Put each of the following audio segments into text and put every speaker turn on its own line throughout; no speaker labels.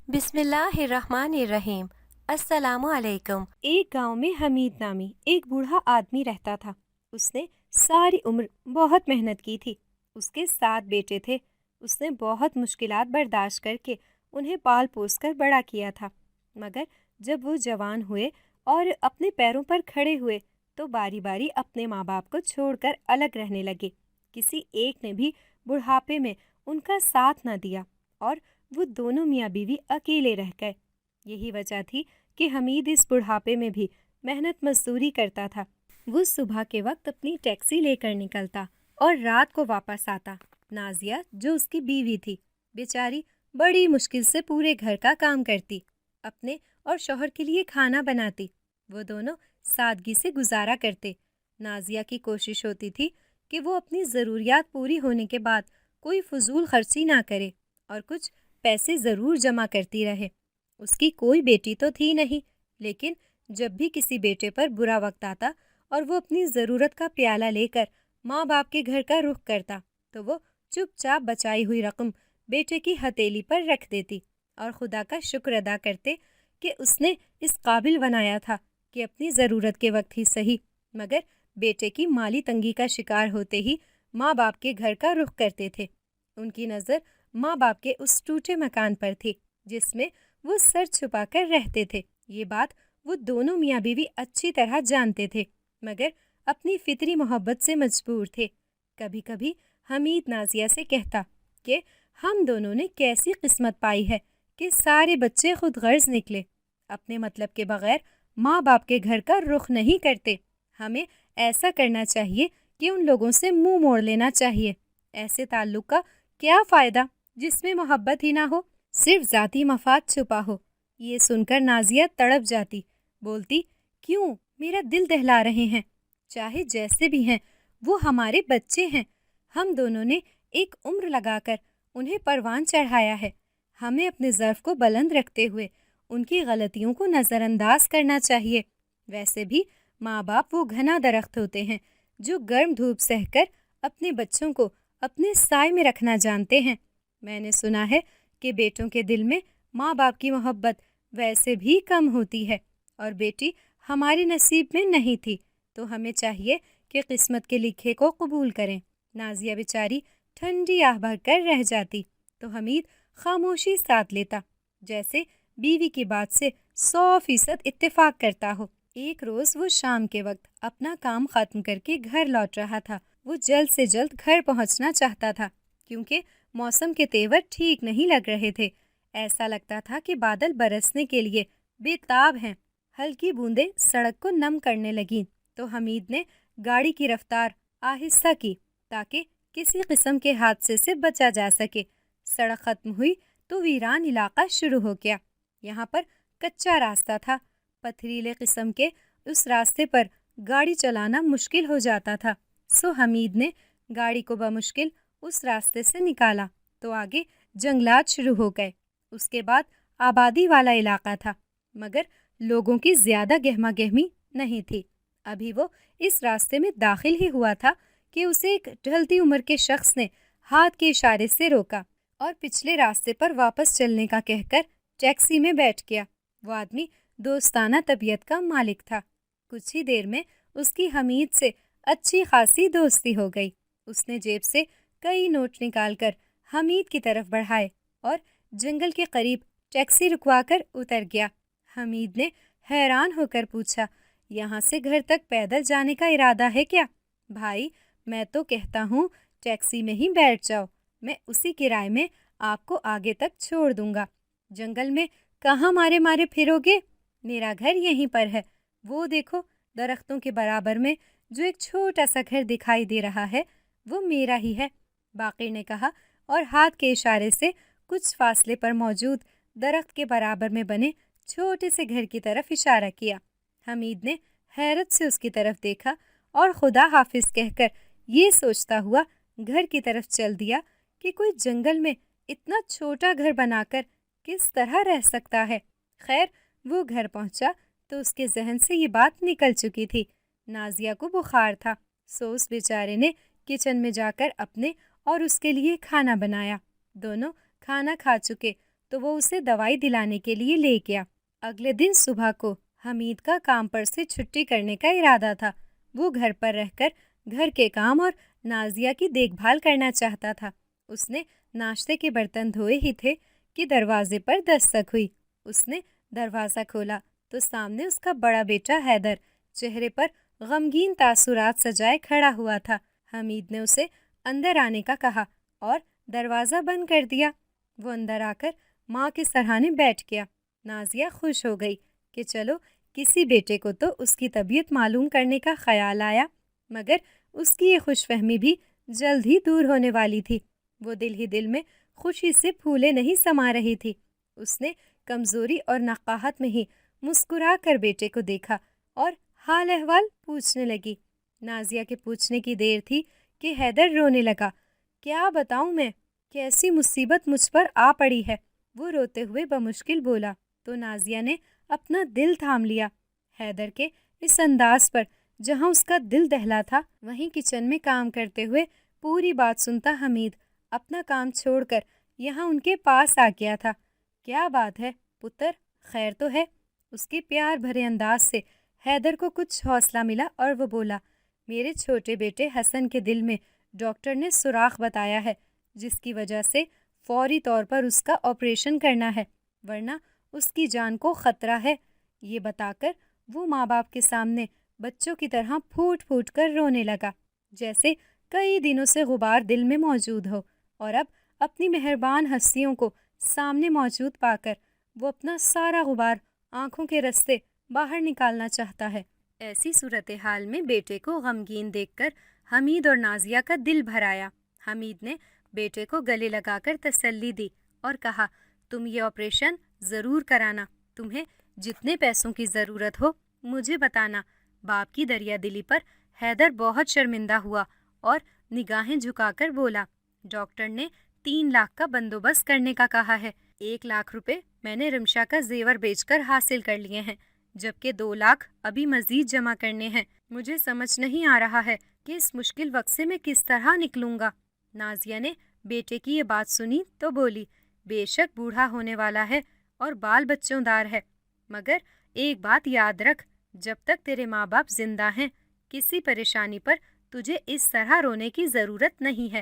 بسم اللہ الرحمن الرحیم۔ السلام علیکم۔
ایک گاؤں میں حمید نامی ایک بوڑھا آدمی رہتا تھا۔ اس نے ساری عمر بہت محنت کی تھی۔ اس کے 7 بیٹے تھے۔ اس نے بہت مشکلات برداشت کر کے انہیں پال پوس کر بڑا کیا تھا، مگر جب وہ جوان ہوئے اور اپنے پیروں پر کھڑے ہوئے تو باری باری اپنے ماں باپ کو چھوڑ کر الگ رہنے لگے۔ کسی ایک نے بھی بڑھاپے میں ان کا ساتھ نہ دیا اور وہ دونوں میاں بیوی اکیلے رہ گئے۔ یہی وجہ تھی کہ حمید اس بڑھاپے میں بھی محنت مزدوری کرتا تھا۔ وہ صبح کے وقت اپنی ٹیکسی لے کر نکلتا اور رات کو واپس آتا۔ نازیہ جو اس کی بیوی تھی، بیچاری بڑی مشکل سے پورے گھر کا کام کرتی، اپنے اور شوہر کے لیے کھانا بناتی۔ وہ دونوں سادگی سے گزارا کرتے۔ نازیہ کی کوشش ہوتی تھی کہ وہ اپنی ضروریات پوری ہونے کے بعد کوئی فضول خرچی نہ کرے اور کچھ پیسے ضرور جمع کرتی رہے۔ اس کی کوئی بیٹی تو تھی نہیں، لیکن جب بھی کسی بیٹے پر برا وقت آتا اور وہ اپنی ضرورت کا پیالہ لے کر ماں باپ کے گھر کا رخ کرتا تو وہ چپ چاپ بچائی ہوئی رقم بیٹے کی ہتھیلی پر رکھ دیتی اور خدا کا شکر ادا کرتے کہ اس نے اس قابل بنایا تھا کہ اپنی ضرورت کے وقت ہی صحیح مگر بیٹے کی مالی تنگی کا شکار ہوتے ہی ماں باپ کے گھر کا رخ کرتے تھے۔ ان کی نظر ماں باپ کے اس ٹوٹے مکان پر تھی جس میں وہ سر چھپا کر رہتے تھے۔ یہ بات وہ دونوں میاں بیوی اچھی طرح جانتے تھے، مگر اپنی فطری محبت سے مجبور تھے۔ کبھی کبھی حمید نازیہ سے کہتا کہ ہم دونوں نے کیسی قسمت پائی ہے کہ سارے بچے خود غرض نکلے، اپنے مطلب کے بغیر ماں باپ کے گھر کا رخ نہیں کرتے۔ ہمیں ایسا کرنا چاہیے کہ ان لوگوں سے منہ موڑ لینا چاہیے۔ ایسے تعلق کا کیا فائدہ جس میں محبت ہی نہ ہو، صرف ذاتی مفاد چھپا ہو۔ یہ سن کر نازیہ تڑپ جاتی، بولتی کیوں میرا دل دہلا رہے ہیں؟ چاہے جیسے بھی ہیں وہ ہمارے بچے ہیں۔ ہم دونوں نے ایک عمر لگا کر انہیں پروان چڑھایا ہے۔ ہمیں اپنے ظرف کو بلند رکھتے ہوئے ان کی غلطیوں کو نظر انداز کرنا چاہیے۔ ویسے بھی ماں باپ وہ گھنا درخت ہوتے ہیں جو گرم دھوپ سہ کر اپنے بچوں کو اپنے سائے میں رکھنا جانتے ہیں۔ میں نے سنا ہے کہ بیٹوں کے دل میں ماں باپ کی محبت ویسے بھی کم ہوتی ہے، اور بیٹی ہمارے نصیب میں نہیں تھی تو ہمیں چاہیے کہ قسمت کے لکھے کو قبول کریں۔ نازیہ بیچاری ٹھنڈی آہ بھر کر رہ جاتی تو حمید خاموشی ساتھ لیتا، جیسے بیوی کی بات سے 100% اتفاق کرتا ہو۔ ایک روز وہ شام کے وقت اپنا کام ختم کر کے گھر لوٹ رہا تھا۔ وہ جلد سے جلد گھر پہنچنا چاہتا تھا کیونکہ موسم کے تیور ٹھیک نہیں لگ رہے تھے۔ ایسا لگتا تھا کہ بادل برسنے کے لیے بے تاب ہیں۔ ہلکی بوندیں سڑک کو نم کرنے لگیں تو حمید نے گاڑی کی رفتار آہستہ کی تاکہ کسی قسم کے حادثے سے بچا جا سکے۔ سڑک ختم ہوئی تو ویران علاقہ شروع ہو گیا۔ یہاں پر کچا راستہ تھا، پتھریلے قسم کے اس راستے پر گاڑی چلانا مشکل ہو جاتا تھا، سو حمید نے گاڑی کو بمشکل اس راستے سے نکالا تو آگے جنگلات شروع ہو گئے۔ اس کے بعد آبادی والا علاقہ تھا، مگر لوگوں کی زیادہ گہما گہمی نہیں تھی۔ ابھی وہ اس راستے میں داخل ہی ہوا تھا کہ اسے ایک ڈھلتی عمر کے شخص نے ہاتھ کے اشارے سے روکا اور پچھلے راستے پر واپس چلنے کا کہہ کر ٹیکسی میں بیٹھ گیا۔ وہ آدمی دوستانہ طبیعت کا مالک تھا۔ کچھ ہی دیر میں اس کی حمید سے اچھی خاصی دوستی ہو گئی۔ اس نے جیب سے کئی نوٹ نکال کر حمید کی طرف بڑھائے اور جنگل کے قریب ٹیکسی رکوا کر اتر گیا۔ حمید نے حیران ہو کر پوچھا، یہاں سے گھر تک پیدل جانے کا ارادہ ہے کیا؟ بھائی میں تو کہتا ہوں ٹیکسی میں ہی بیٹھ جاؤ، میں اسی کرائے میں آپ کو آگے تک چھوڑ دوں گا۔ جنگل میں کہاں مارے مارے پھرو گے؟ میرا گھر یہیں پر ہے، وہ دیکھو درختوں کے برابر میں جو ایک چھوٹا سا گھر دکھائی دے رہا ہے وہ میرا ہی ہے، باقر نے کہا اور ہاتھ کے اشارے سے کچھ فاصلے پر موجود درخت کے برابر میں بنے چھوٹے سے گھر کی طرف اشارہ کیا۔ حمید نے حیرت سے اس کی طرف دیکھا اور خدا حافظ کہہ کر یہ سوچتا ہوا گھر کی طرف چل دیا کہ کوئی جنگل میں اتنا چھوٹا گھر بنا کر کس طرح رہ سکتا ہے۔ خیر وہ گھر پہنچا تو اس کے ذہن سے یہ بات نکل چکی تھی۔ نازیہ کو بخار تھا، سو اس بیچارے نے کچن میں جا کر اپنے اور اس کے لیے کھانا بنایا۔ دونوں کھانا کھا چکے تو وہ اسے دوائی دلانے کے لیے لے گیا۔ اگلے دن صبح کو حمید کا کام پر سے چھٹی کرنے کا ارادہ تھا۔ وہ گھر پر رہ کر گھر کے کام اور نازیہ کی دیکھ بھال کرنا چاہتا تھا۔ اس نے ناشتے کے برتن دھوئے ہی تھے کہ دروازے پر دستک ہوئی۔ اس نے دروازہ کھولا تو سامنے اس کا بڑا بیٹا حیدر چہرے پر غمگین تاثرات سجائے کھڑا ہوا تھا۔ حمید نے اسے اندر آنے کا کہا اور دروازہ بند کر دیا۔ وہ اندر آ کر ماں کے سرہانے بیٹھ گیا۔ نازیہ خوش ہو گئی کہ چلو کسی بیٹے کو تو اس کی طبیعت معلوم کرنے کا خیال آیا، مگر اس کی یہ خوش فہمی بھی جلد ہی دور ہونے والی تھی۔ وہ دل ہی دل میں خوشی سے پھولے نہیں سما رہی تھی۔ اس نے کمزوری اور نقاہت میں ہی مسکرا کر بیٹے کو دیکھا اور حال احوال پوچھنے لگی۔ نازیہ کے پوچھنے کی دیر تھی کہ حیدر رونے لگا۔ کیا بتاؤں میں، کیسی مصیبت مجھ پر آ پڑی ہے، وہ روتے ہوئے بمشکل بولا تو نازیہ نے اپنا دل تھام لیا۔ حیدر کے اس انداز پر جہاں اس کا دل دہلا تھا، وہیں کچن میں کام کرتے ہوئے پوری بات سنتا حمید اپنا کام چھوڑ کر یہاں ان کے پاس آ گیا تھا۔ کیا بات ہے پتر، خیر تو ہے؟ اس کے پیار بھرے انداز سے حیدر کو کچھ حوصلہ ملا اور وہ بولا، میرے چھوٹے بیٹے حسن کے دل میں ڈاکٹر نے سوراخ بتایا ہے، جس کی وجہ سے فوری طور پر اس کا آپریشن کرنا ہے، ورنہ اس کی جان کو خطرہ ہے۔ یہ بتا کر وہ ماں باپ کے سامنے بچوں کی طرح پھوٹ پھوٹ کر رونے لگا، جیسے کئی دنوں سے غبار دل میں موجود ہو، اور اب اپنی مہربان ہستیوں کو سامنے موجود پا کر وہ اپنا سارا غبار آنکھوں کے رستے باہر نکالنا چاہتا ہے۔ ایسی صورتحال میں بیٹے کو غمگین دیکھ کر حمید اور نازیہ کا دل بھر آیا۔ حمید نے بیٹے کو گلے لگا کر تسلی دی اور کہا، تم یہ آپریشن ضرور کرانا، تمہیں جتنے پیسوں کی ضرورت ہو مجھے بتانا۔ باپ کی دریا دلی پر حیدر بہت شرمندہ ہوا اور نگاہیں جھکا کر بولا، ڈاکٹر نے 3 لاکھ کا بندوبست کرنے کا کہا ہے۔ 1 لاکھ روپے میں نے رمشا کا زیور بیچ کر حاصل کر لیے ہیں، جبکہ 2 لاکھ ابھی مزید جمع کرنے ہیں۔ مجھے سمجھ نہیں آ رہا ہے کہ اس مشکل وقت سے میں کس طرح نکلوں گا۔ نازیہ نے بیٹے کی یہ بات سنی تو بولی، بے شک بوڑھا ہونے والا ہے اور بال بچوں دار ہے، مگر ایک بات یاد رکھ، جب تک تیرے ماں باپ زندہ ہیں کسی پریشانی پر تجھے اس طرح رونے کی ضرورت نہیں ہے۔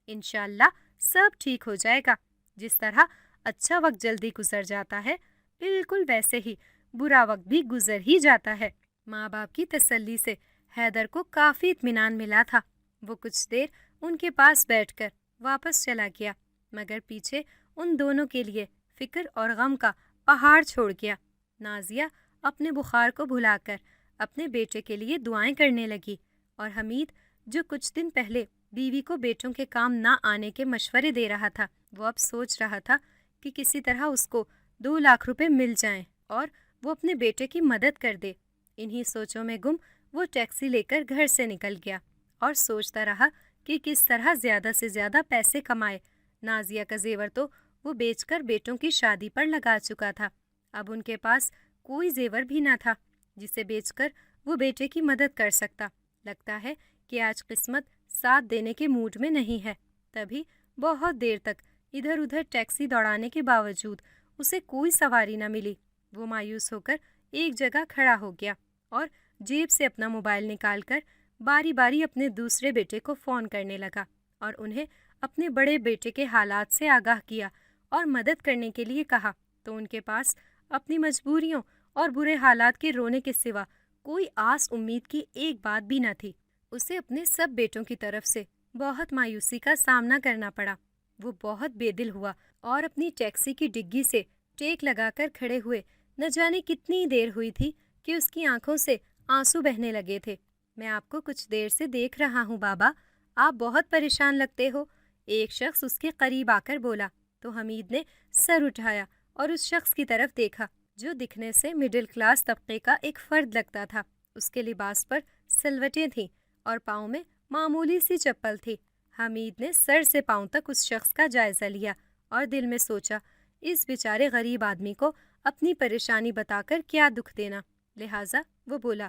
انشاءاللہ سب ٹھیک ہو جائے گا۔ جس طرح اچھا وقت جلدی گزر جاتا ہے، بالکل ویسے ہی برا وقت بھی گزر ہی جاتا ہے۔ ماں باپ کی تسلی سے حیدر کو کافی اطمینان ملا تھا۔ وہ کچھ دیر ان کے پاس بیٹھ کر واپس چلا گیا، مگر پیچھے ان دونوں کے لیے فکر اور غم کا پہاڑ چھوڑ گیا۔ نازیہ اپنے بخار کو بھلا کر اپنے بیٹے کے لیے دعائیں کرنے لگی، اور حمید جو کچھ دن پہلے بیوی کو بیٹوں کے کام نہ آنے کے مشورے دے رہا تھا، وہ اب سوچ رہا تھا کہ کسی طرح اس کو 2 لاکھ روپے مل جائیں اور وہ اپنے بیٹے کی مدد کر دے۔ انہی سوچوں میں گم وہ ٹیکسی لے کر گھر سے نکل گیا اور سوچتا رہا کہ کس طرح زیادہ سے زیادہ پیسے کمائے۔ نازیہ کا زیور تو وہ بیچ کر بیٹوں کی شادی پر لگا چکا تھا، اب ان کے پاس کوئی زیور بھی نہ تھا جسے بیچ کر وہ بیٹے کی مدد کر سکتا۔ لگتا ہے کہ آج قسمت ساتھ دینے کے موڈ میں نہیں ہے۔ تبھی بہت دیر تک ادھر ادھر ٹیکسی دوڑانے کے باوجود اسے کوئی سواری نہ ملی۔ وہ مایوس ہو کر ایک جگہ کھڑا ہو گیا اور جیب سے اپنا موبائل نکال کر باری باری اپنے دوسرے بیٹے کو فون کرنے لگا اور انہیں اپنے بڑے بیٹے کے حالات سے آگاہ کیا اور مدد کرنے کے لیے کہا، تو ان کے پاس اپنی مجبوریوں اور برے حالات کے رونے کے سوا کوئی آس امید کی ایک بات بھی نہ تھی۔ اسے اپنے سب بیٹوں کی طرف سے بہت مایوسی کا سامنا کرنا پڑا۔ وہ بہت بے دل ہوا اور اپنی ٹیکسی کی ڈگی سے ٹیک لگا کر کھڑے ہوئے نہ جانے کتنی دیر ہوئی تھی کہ اس کی آنکھوں سے آنسو بہنے لگے تھے۔ میں آپ کو کچھ دیر سے دیکھ رہا ہوں بابا، آپ بہت پریشان لگتے ہو، ایک شخص اس کے قریب آ کر بولا، تو حمید نے سر اٹھایا اور اس شخص کی طرف دیکھا جو دکھنے سے مڈل کلاس طبقے کا ایک فرد لگتا تھا۔ اس کے لباس پر سلوٹیں تھیں اور پاؤں میں معمولی سی چپل تھی۔ حمید نے سر سے پاؤں تک اس شخص کا جائزہ لیا اور دل میں سوچا، اس بیچارے غریب آدمی کو اپنی پریشانی بتا کر کیا دکھ دینا، لہٰذا وہ بولا،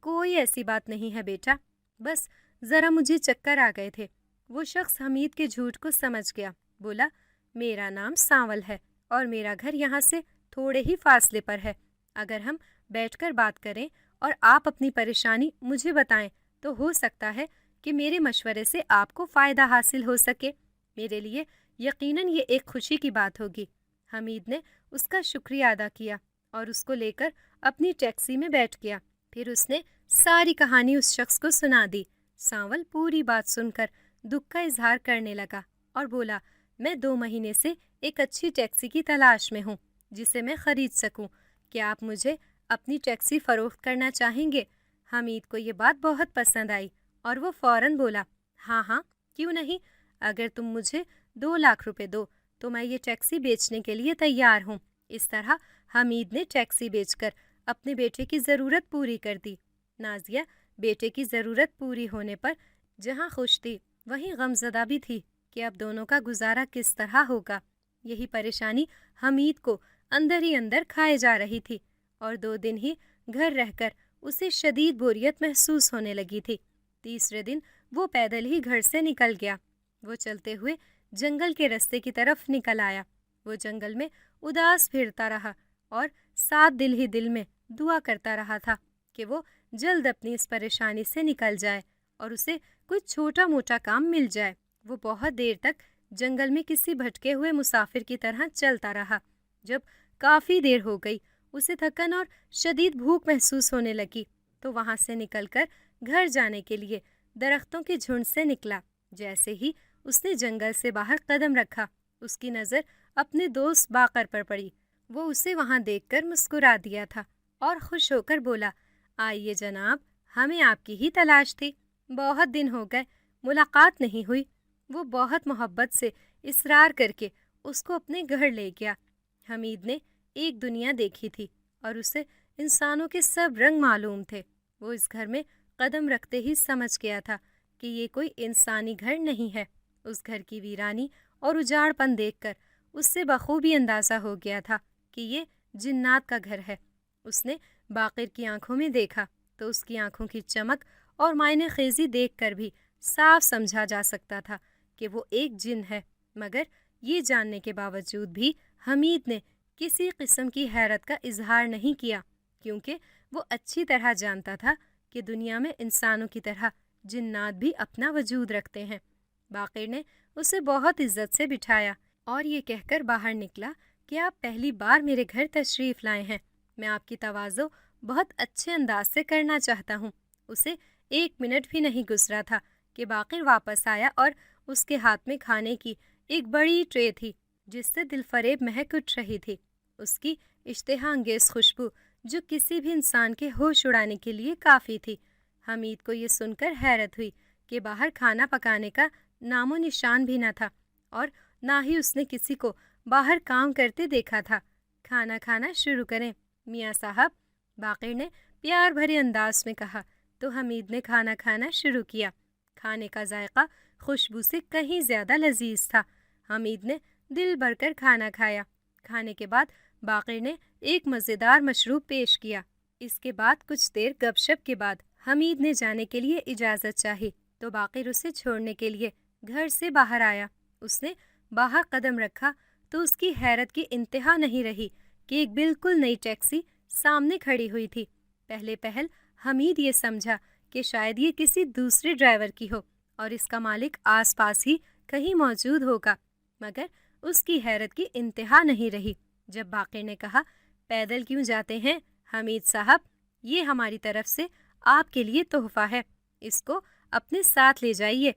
کوئی ایسی بات نہیں ہے بیٹا، بس ذرا مجھے چکر آ گئے تھے۔ وہ شخص حمید کے جھوٹ کو سمجھ گیا، بولا، میرا نام سانول ہے اور میرا گھر یہاں سے تھوڑے ہی فاصلے پر ہے۔ اگر ہم بیٹھ کر بات کریں اور آپ اپنی پریشانی مجھے بتائیں تو ہو سکتا ہے کہ میرے مشورے سے آپ کو فائدہ حاصل ہو سکے۔ میرے لیے یقیناً یہ ایک خوشی کی بات ہوگی۔ حمید نے اس کا شکریہ ادا کیا اور اس کو لے کر اپنی ٹیکسی میں بیٹھ گیا۔ پھر اس نے ساری کہانی اس شخص کو سنا دی۔ سانول پوری بات سن کر دکھ کا اظہار کرنے لگا اور بولا، میں 2 مہینے سے ایک اچھی ٹیکسی کی تلاش میں ہوں جسے میں خرید سکوں۔ کیا آپ مجھے اپنی ٹیکسی فروخت کرنا چاہیں گے؟ حمید کو یہ بات بہت پسند آئی اور وہ فوراً بولا، ہاں ہاں کیوں نہیں، اگر تم مجھے 2 لاکھ روپے دو تو میں یہ ٹیکسی بیچنے کے لیے تیار ہوں۔ اس طرح حمید نے ٹیکسی بیچ کر اپنے بیٹے کی ضرورت پوری کر دی۔ نازیہ بیٹے کی ضرورت پوری ہونے پر جہاں خوش تھی وہیں غمزدہ بھی تھی کہ اب دونوں کا گزارا کس طرح ہوگا۔ یہی پریشانی حمید کو اندر ہی اندر کھائے جا رہی تھی اور 2 دن ہی گھر رہ کر اسے شدید بوریت محسوس ہونے لگی تھی۔ تیسرے دن وہ پیدل ہی گھر سے نکل گیا۔ وہ چلتے ہوئے جنگل کے رستے کی طرف نکل آیا۔ وہ جنگل میں اداس پھرتا رہا اور ساتھ دل ہی دل میں دعا کرتا رہا تھا کہ وہ جلد اپنی اس پریشانی سے نکل جائے اور اسے کوئی چھوٹا موٹا کام مل جائے۔ وہ بہت دیر تک جنگل میں کسی بھٹکے ہوئے مسافر کی طرح چلتا رہا۔ جب کافی دیر ہو گئی اسے تھکن اور شدید بھوک محسوس ہونے لگی تو وہاں سے نکل کر گھر جانے کے لیے درختوں کے جھنڈ سے نکلا۔ جیسے ہی اس نے جنگل سے باہر قدم رکھا اس کی نظر اپنے دوست باقر پر پڑی۔ وہ اسے وہاں دیکھ کر مسکرا دیا تھا اور خوش ہو کر بولا، آئیے جناب، ہمیں آپ کی ہی تلاش تھی، بہت دن ہو گئے ملاقات نہیں ہوئی۔ وہ بہت محبت سے اصرار کر کے اس کو اپنے گھر لے گیا۔ حمید نے ایک دنیا دیکھی تھی اور اسے انسانوں کے سب رنگ معلوم تھے۔ وہ اس گھر میں قدم رکھتے ہی سمجھ گیا تھا کہ یہ کوئی انسانی گھر نہیں ہے۔ اس گھر کی ویرانی اور اجاڑ پن دیکھ کر اس سے بخوبی اندازہ ہو گیا تھا کہ یہ جنات کا گھر ہے۔ اس نے باقر کی آنکھوں میں دیکھا تو اس کی آنکھوں کی چمک اور معنی خیزی دیکھ کر بھی صاف سمجھا جا سکتا تھا کہ وہ ایک جن ہے، مگر یہ جاننے کے باوجود بھی حمید نے کسی قسم کی حیرت کا اظہار نہیں کیا، کیونکہ وہ اچھی طرح جانتا تھا کہ دنیا میں انسانوں کی طرح جنات بھی اپنا وجود رکھتے ہیں۔ باقر نے اسے بہت عزت سے بٹھایا اور یہ کہہ کر باہر نکلا کہ آپ پہلی بار میرے گھر تشریف لائے ہیں، میں آپ کی تواضع بہت اچھے انداز سے کرنا چاہتا ہوں۔ اسے 1 منٹ بھی نہیں گزرا تھا کہ باقر واپس آیا اور اس کے ہاتھ میں کھانے کی ایک بڑی ٹرے تھی جس سے دل فریب مہک اٹھ رہی تھی۔ اس کی اشتہا انگیز خوشبو جو کسی بھی انسان کے ہوش اڑانے کے لیے کافی تھی۔ حمید کو یہ سن کر حیرت ہوئی کہ باہر کھانا پکانے کا نام و نشان بھی نہ تھا اور نہ ہی اس نے کسی کو باہر کام کرتے دیکھا تھا۔ کھانا کھانا شروع کریں میاں صاحب، باقر نے پیار بھرے انداز میں کہا تو حمید نے کھانا کھانا شروع کیا۔ کھانے کا ذائقہ خوشبو سے کہیں زیادہ لذیذ تھا۔ حمید نے دل بھر کر کھانا کھایا۔ کھانے کے بعد باقر نے ایک مزیدار مشروب پیش کیا۔ اس کے بعد کچھ دیر گپ شپ کے بعد حمید نے جانے کے لیے اجازت چاہی تو باقر اسے چھوڑنے کے لیے گھر سے باہر آیا۔ اس نے باہر قدم رکھا تو اس کی حیرت کی انتہا نہیں رہی کہ ایک بالکل نئی ٹیکسی سامنے کھڑی ہوئی تھی۔ پہلے پہل حمید یہ سمجھا کہ شاید یہ کسی دوسرے ڈرائیور کی ہو اور اس کا مالک آس پاس ہی کہیں موجود ہوگا، مگر اس کی حیرت کی انتہا نہیں رہی جب باقر نے کہا، پیدل کیوں جاتے ہیں حمید صاحب، یہ ہماری طرف سے آپ کے لیے تحفہ ہے، اس کو اپنے ساتھ لے جائیے۔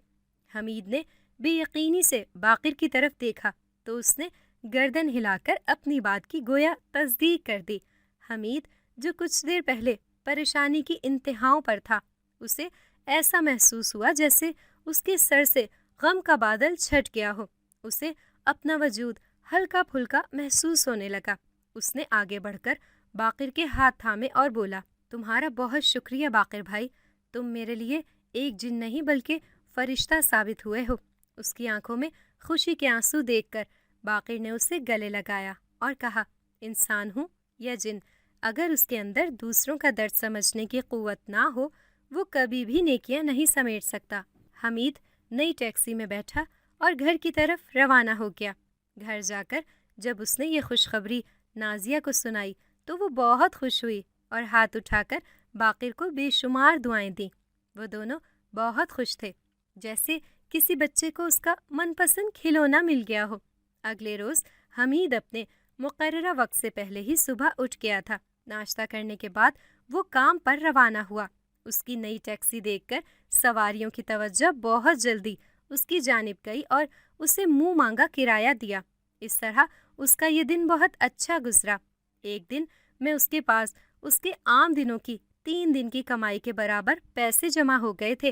حمید نے بے یقینی سے باقر کی طرف دیکھا تو اس نے گردن ہلا کر اپنی بات کی گویا تصدیق کر دی۔ حمید جو کچھ دیر پہلے پریشانی کی انتہاؤں پر تھا، اسے ایسا محسوس ہوا جیسے اس کے سر سے غم کا بادل چھٹ گیا ہو۔ اسے اپنا وجود ہلکا پھلکا محسوس ہونے لگا۔ اس نے آگے بڑھ کر باقر کے ہاتھ تھامے اور بولا، تمہارا بہت شکریہ باقر بھائی، تم میرے لیے ایک جن نہیں بلکہ فرشتہ ثابت ہوئے ہو۔ اس کی آنکھوں میں خوشی کے آنسو دیکھ کر باقر نے اسے گلے لگایا اور کہا، انسان ہوں یا جن، اگر اس کے اندر دوسروں کا درد سمجھنے کی قوت نہ ہو وہ کبھی بھی نیکیاں نہیں سمیٹ سکتا۔ حمید نئی ٹیکسی میں بیٹھا اور گھر کی طرف روانہ ہو گیا۔ گھر جا کر جب اس نے یہ خوشخبری نازیہ کو سنائی تو وہ بہت خوش ہوئی اور ہاتھ اٹھا کر باقر کو بے شمار دعائیں دیں۔ وہ دونوں بہت خوش تھے، جیسے کسی بچے کو اس کا من پسند کھلونا مل گیا ہو۔ اگلے روز حمید اپنے مقررہ وقت سے پہلے ہی صبح اٹھ گیا تھا۔ ناشتہ کرنے کے بعد وہ کام پر روانہ ہوا۔ اس کی نئی ٹیکسی دیکھ کر سواریوں کی توجہ بہت جلدی اس کی جانب گئی اور اسے منہ مانگا کرایہ دیا۔ اس طرح اس کا یہ دن بہت اچھا گزرا۔ ایک دن میں اس کے پاس اس کے عام دنوں کی 3 دن کی کمائی کے برابر پیسے جمع ہو گئے تھے۔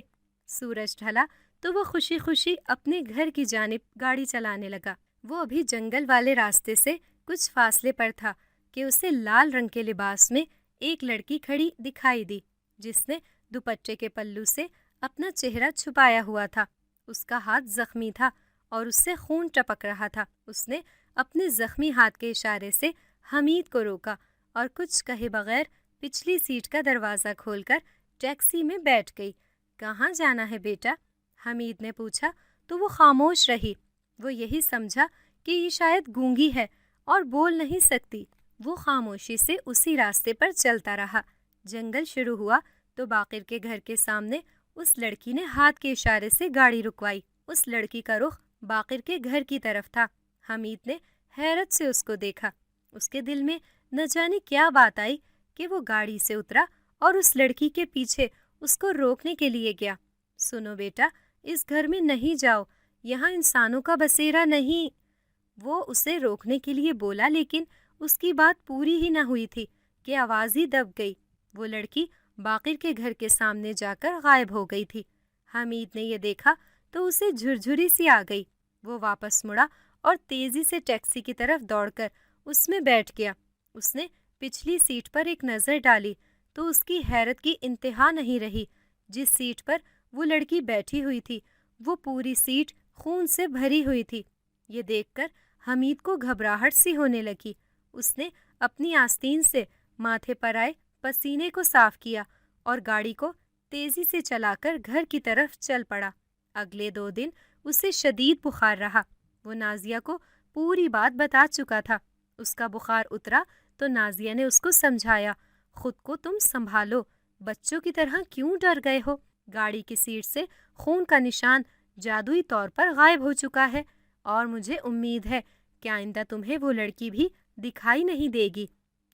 سورج ڈھلا تو وہ خوشی خوشی اپنے گھر کی جانب گاڑی چلانے لگا۔ وہ ابھی جنگل والے راستے سے کچھ فاصلے پر تھا کہ اسے لال رنگ کے لباس میں ایک لڑکی کھڑی دکھائی دی، جس نے دوپٹے کے پلو سے اپنا چہرہ چھپایا ہوا تھا۔ اس کا ہاتھ زخمی تھا اور اس سے خون ٹپک رہا تھا۔ اس نے اپنے زخمی ہاتھ کے اشارے سے حمید کو روکا اور کچھ کہے بغیر پچھلی سیٹ کا دروازہ کھول کر ٹیکسی میں بیٹھ گئی۔ کہاں جانا ہے بیٹا؟ حمید نے پوچھا تو وہ خاموش رہی۔ وہ یہی سمجھا کہ یہ شاید گونگی ہے اور بول نہیں سکتی۔ وہ خاموشی سے اسی راستے پر چلتا رہا۔ جنگل شروع ہوا تو باقر کے گھر کے سامنے اس لڑکی نے ہاتھ کے اشارے سے گاڑی رکوائی۔ اس لڑکی کا رخ باقر کے گھر کی طرف تھا۔ حمید نے حیرت سے اس کو دیکھا۔ اس کے دل میں نہ جانے کیا بات آئی کہ وہ گاڑی سے اترا اور اس لڑکی کے پیچھے اس کو روکنے کے لیے گیا۔ سنو بیٹا، اس گھر میں نہیں جاؤ، یہاں انسانوں کا بسیرا نہیں۔ وہ اسے روکنے کے لیے بولا، لیکن اس کی بات پوری ہی نہ ہوئی تھی کہ آواز ہی دب گئی۔ وہ لڑکی باقر کے گھر کے سامنے جا کر غائب ہو گئی تھی۔ حمید نے یہ دیکھا تو اسے جھرجھری سی آ گئی۔ وہ واپس مڑا اور تیزی سے ٹیکسی کی طرف دوڑ کر اس میں بیٹھ گیا۔ اس نے پچھلی سیٹ پر ایک نظر ڈالی تو اس کی حیرت کی انتہا نہیں رہی۔ جس سیٹ پر وہ لڑکی بیٹھی ہوئی تھی وہ پوری سیٹ خون سے بھری ہوئی تھی۔ یہ دیکھ کر حمید کو گھبراہٹ سی ہونے لگی۔ اس نے اپنی آستین سے ماتھے پر آئے پسینے کو صاف کیا اور گاڑی کو تیزی سے چلا کر گھر کی طرف چل پڑا۔ اگلے 2 دن اسے شدید بخار رہا۔ وہ نازیہ کو پوری بات بتا چکا تھا۔ اس کا بخار اترا تو نازیہ نے اس کو سمجھایا، خود کو تم سنبھالو، بچوں کی طرح کیوں ڈر گئے ہو؟ گاڑی کی سیٹ سے خون کا نشان جادوئی طور پر غائب ہو چکا ہے اور مجھے امید ہے کہ آئندہ تمہیں وہ لڑکی بھی دکھائی نہیں دے گی۔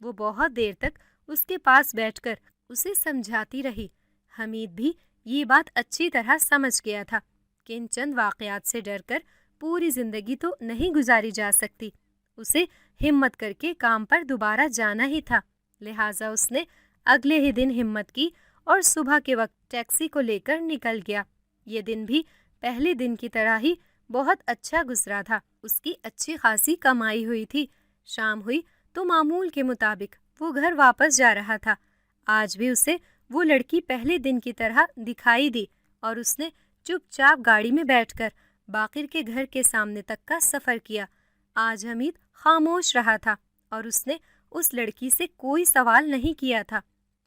وہ بہت دیر تک اس کے پاس بیٹھ کر اسے سمجھاتی رہی۔ حمید بھی یہ بات اچھی طرح سمجھ گیا تھا کہ ان چند واقعات سے ڈر کر پوری زندگی تو نہیں گزاری جا سکتی۔ اسے ہمت کر کے کام پر دوبارہ جانا ہی تھا، لہٰذا اس نے اگلے ہی دن ہمت کی اور صبح کے وقت ٹیکسی کو لے کر نکل گیا۔ یہ دن بھی پہلے دن کی طرح ہی بہت اچھا گزرا تھا۔ اس کی اچھی خاصی کمائی ہوئی تھی۔ شام ہوئی تو معمول کے مطابق وہ گھر واپس جا رہا تھا۔ آج بھی اسے وہ لڑکی پہلے دن کی طرح دکھائی دی اور اس نے چپ چاپ گاڑی میں بیٹھ کر باقر کے گھر کے سامنے تک کا سفر کیا۔ آج حمید خاموش رہا تھا اور اس نے اس لڑکی سے کوئی سوال نہیں کیا تھا۔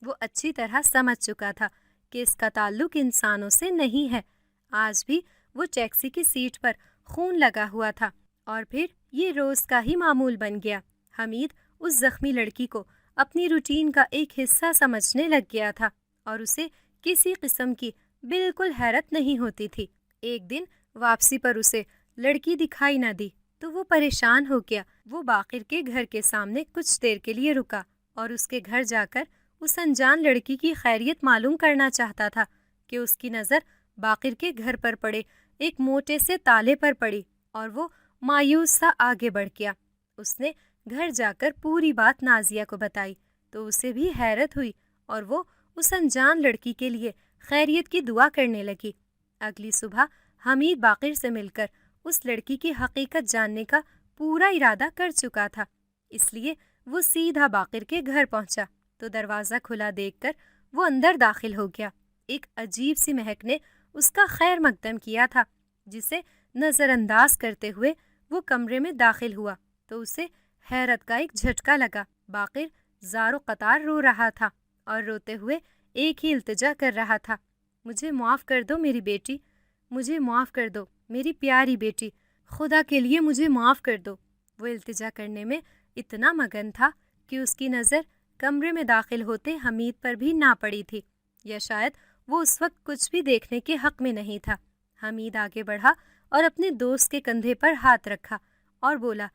وہ اچھی طرح سمجھ چکا تھا کہ اس کا تعلق انسانوں سے نہیں ہے۔ آج بھی وہ ٹیکسی کی سیٹ پر خون لگا ہوا تھا اور پھر یہ روز کا ہی معمول بن گیا۔ حمید اس زخمی لڑکی کو اپنی روٹین کا ایک حصہ سمجھنے لگ گیا تھا اور اسے کسی قسم کی بالکل حیرت نہیں ہوتی تھی۔ ایک دن واپسی پر اسے لڑکی دکھائی نہ دی تو وہ پریشان ہو گیا۔ وہ باقر کے گھر کے سامنے کچھ دیر کے لیے رکا اور اس کے گھر جا کر اس انجان لڑکی کی خیریت معلوم کرنا چاہتا تھا کہ اس کی نظر باقر کے گھر پر پڑے ایک موٹے سے تالے پر پڑی اور وہ مایوس سا آگے بڑھ گیا۔ اس نے گھر جا کر پوری بات نازیہ کو بتائی تو اسے بھی حیرت ہوئی اور وہ اس انجان لڑکی کے لیے خیریت کی دعا کرنے لگی۔ اگلی صبح حمید باقر سے مل کر اس لڑکی کی حقیقت جاننے کا پورا ارادہ کر چکا تھا، اس لیے وہ سیدھا باقر کے گھر پہنچا تو دروازہ کھلا دیکھ کر وہ اندر داخل ہو گیا۔ ایک عجیب سی مہک نے اس کا خیر مقدم کیا تھا، جسے نظر انداز کرتے ہوئے وہ کمرے میں داخل ہوا تو اسے حیرت کا ایک جھٹکا لگا۔ باقر زار و قطار رو رہا تھا اور روتے ہوئے ایک ہی التجا کر رہا تھا، مجھے معاف کر دو میری بیٹی، مجھے معاف کر دو میری پیاری بیٹی، خدا کے لیے مجھے معاف کر دو۔ وہ التجا کرنے میں اتنا مگن تھا کہ اس کی نظر کمرے میں داخل ہوتے حمید پر بھی نہ پڑی تھی، یا شاید وہ اس وقت کچھ بھی دیکھنے کے حق میں نہیں تھا۔ حمید آگے بڑھا اور اپنے دوست کے کندھے پر ہاتھ رکھا اور بولا،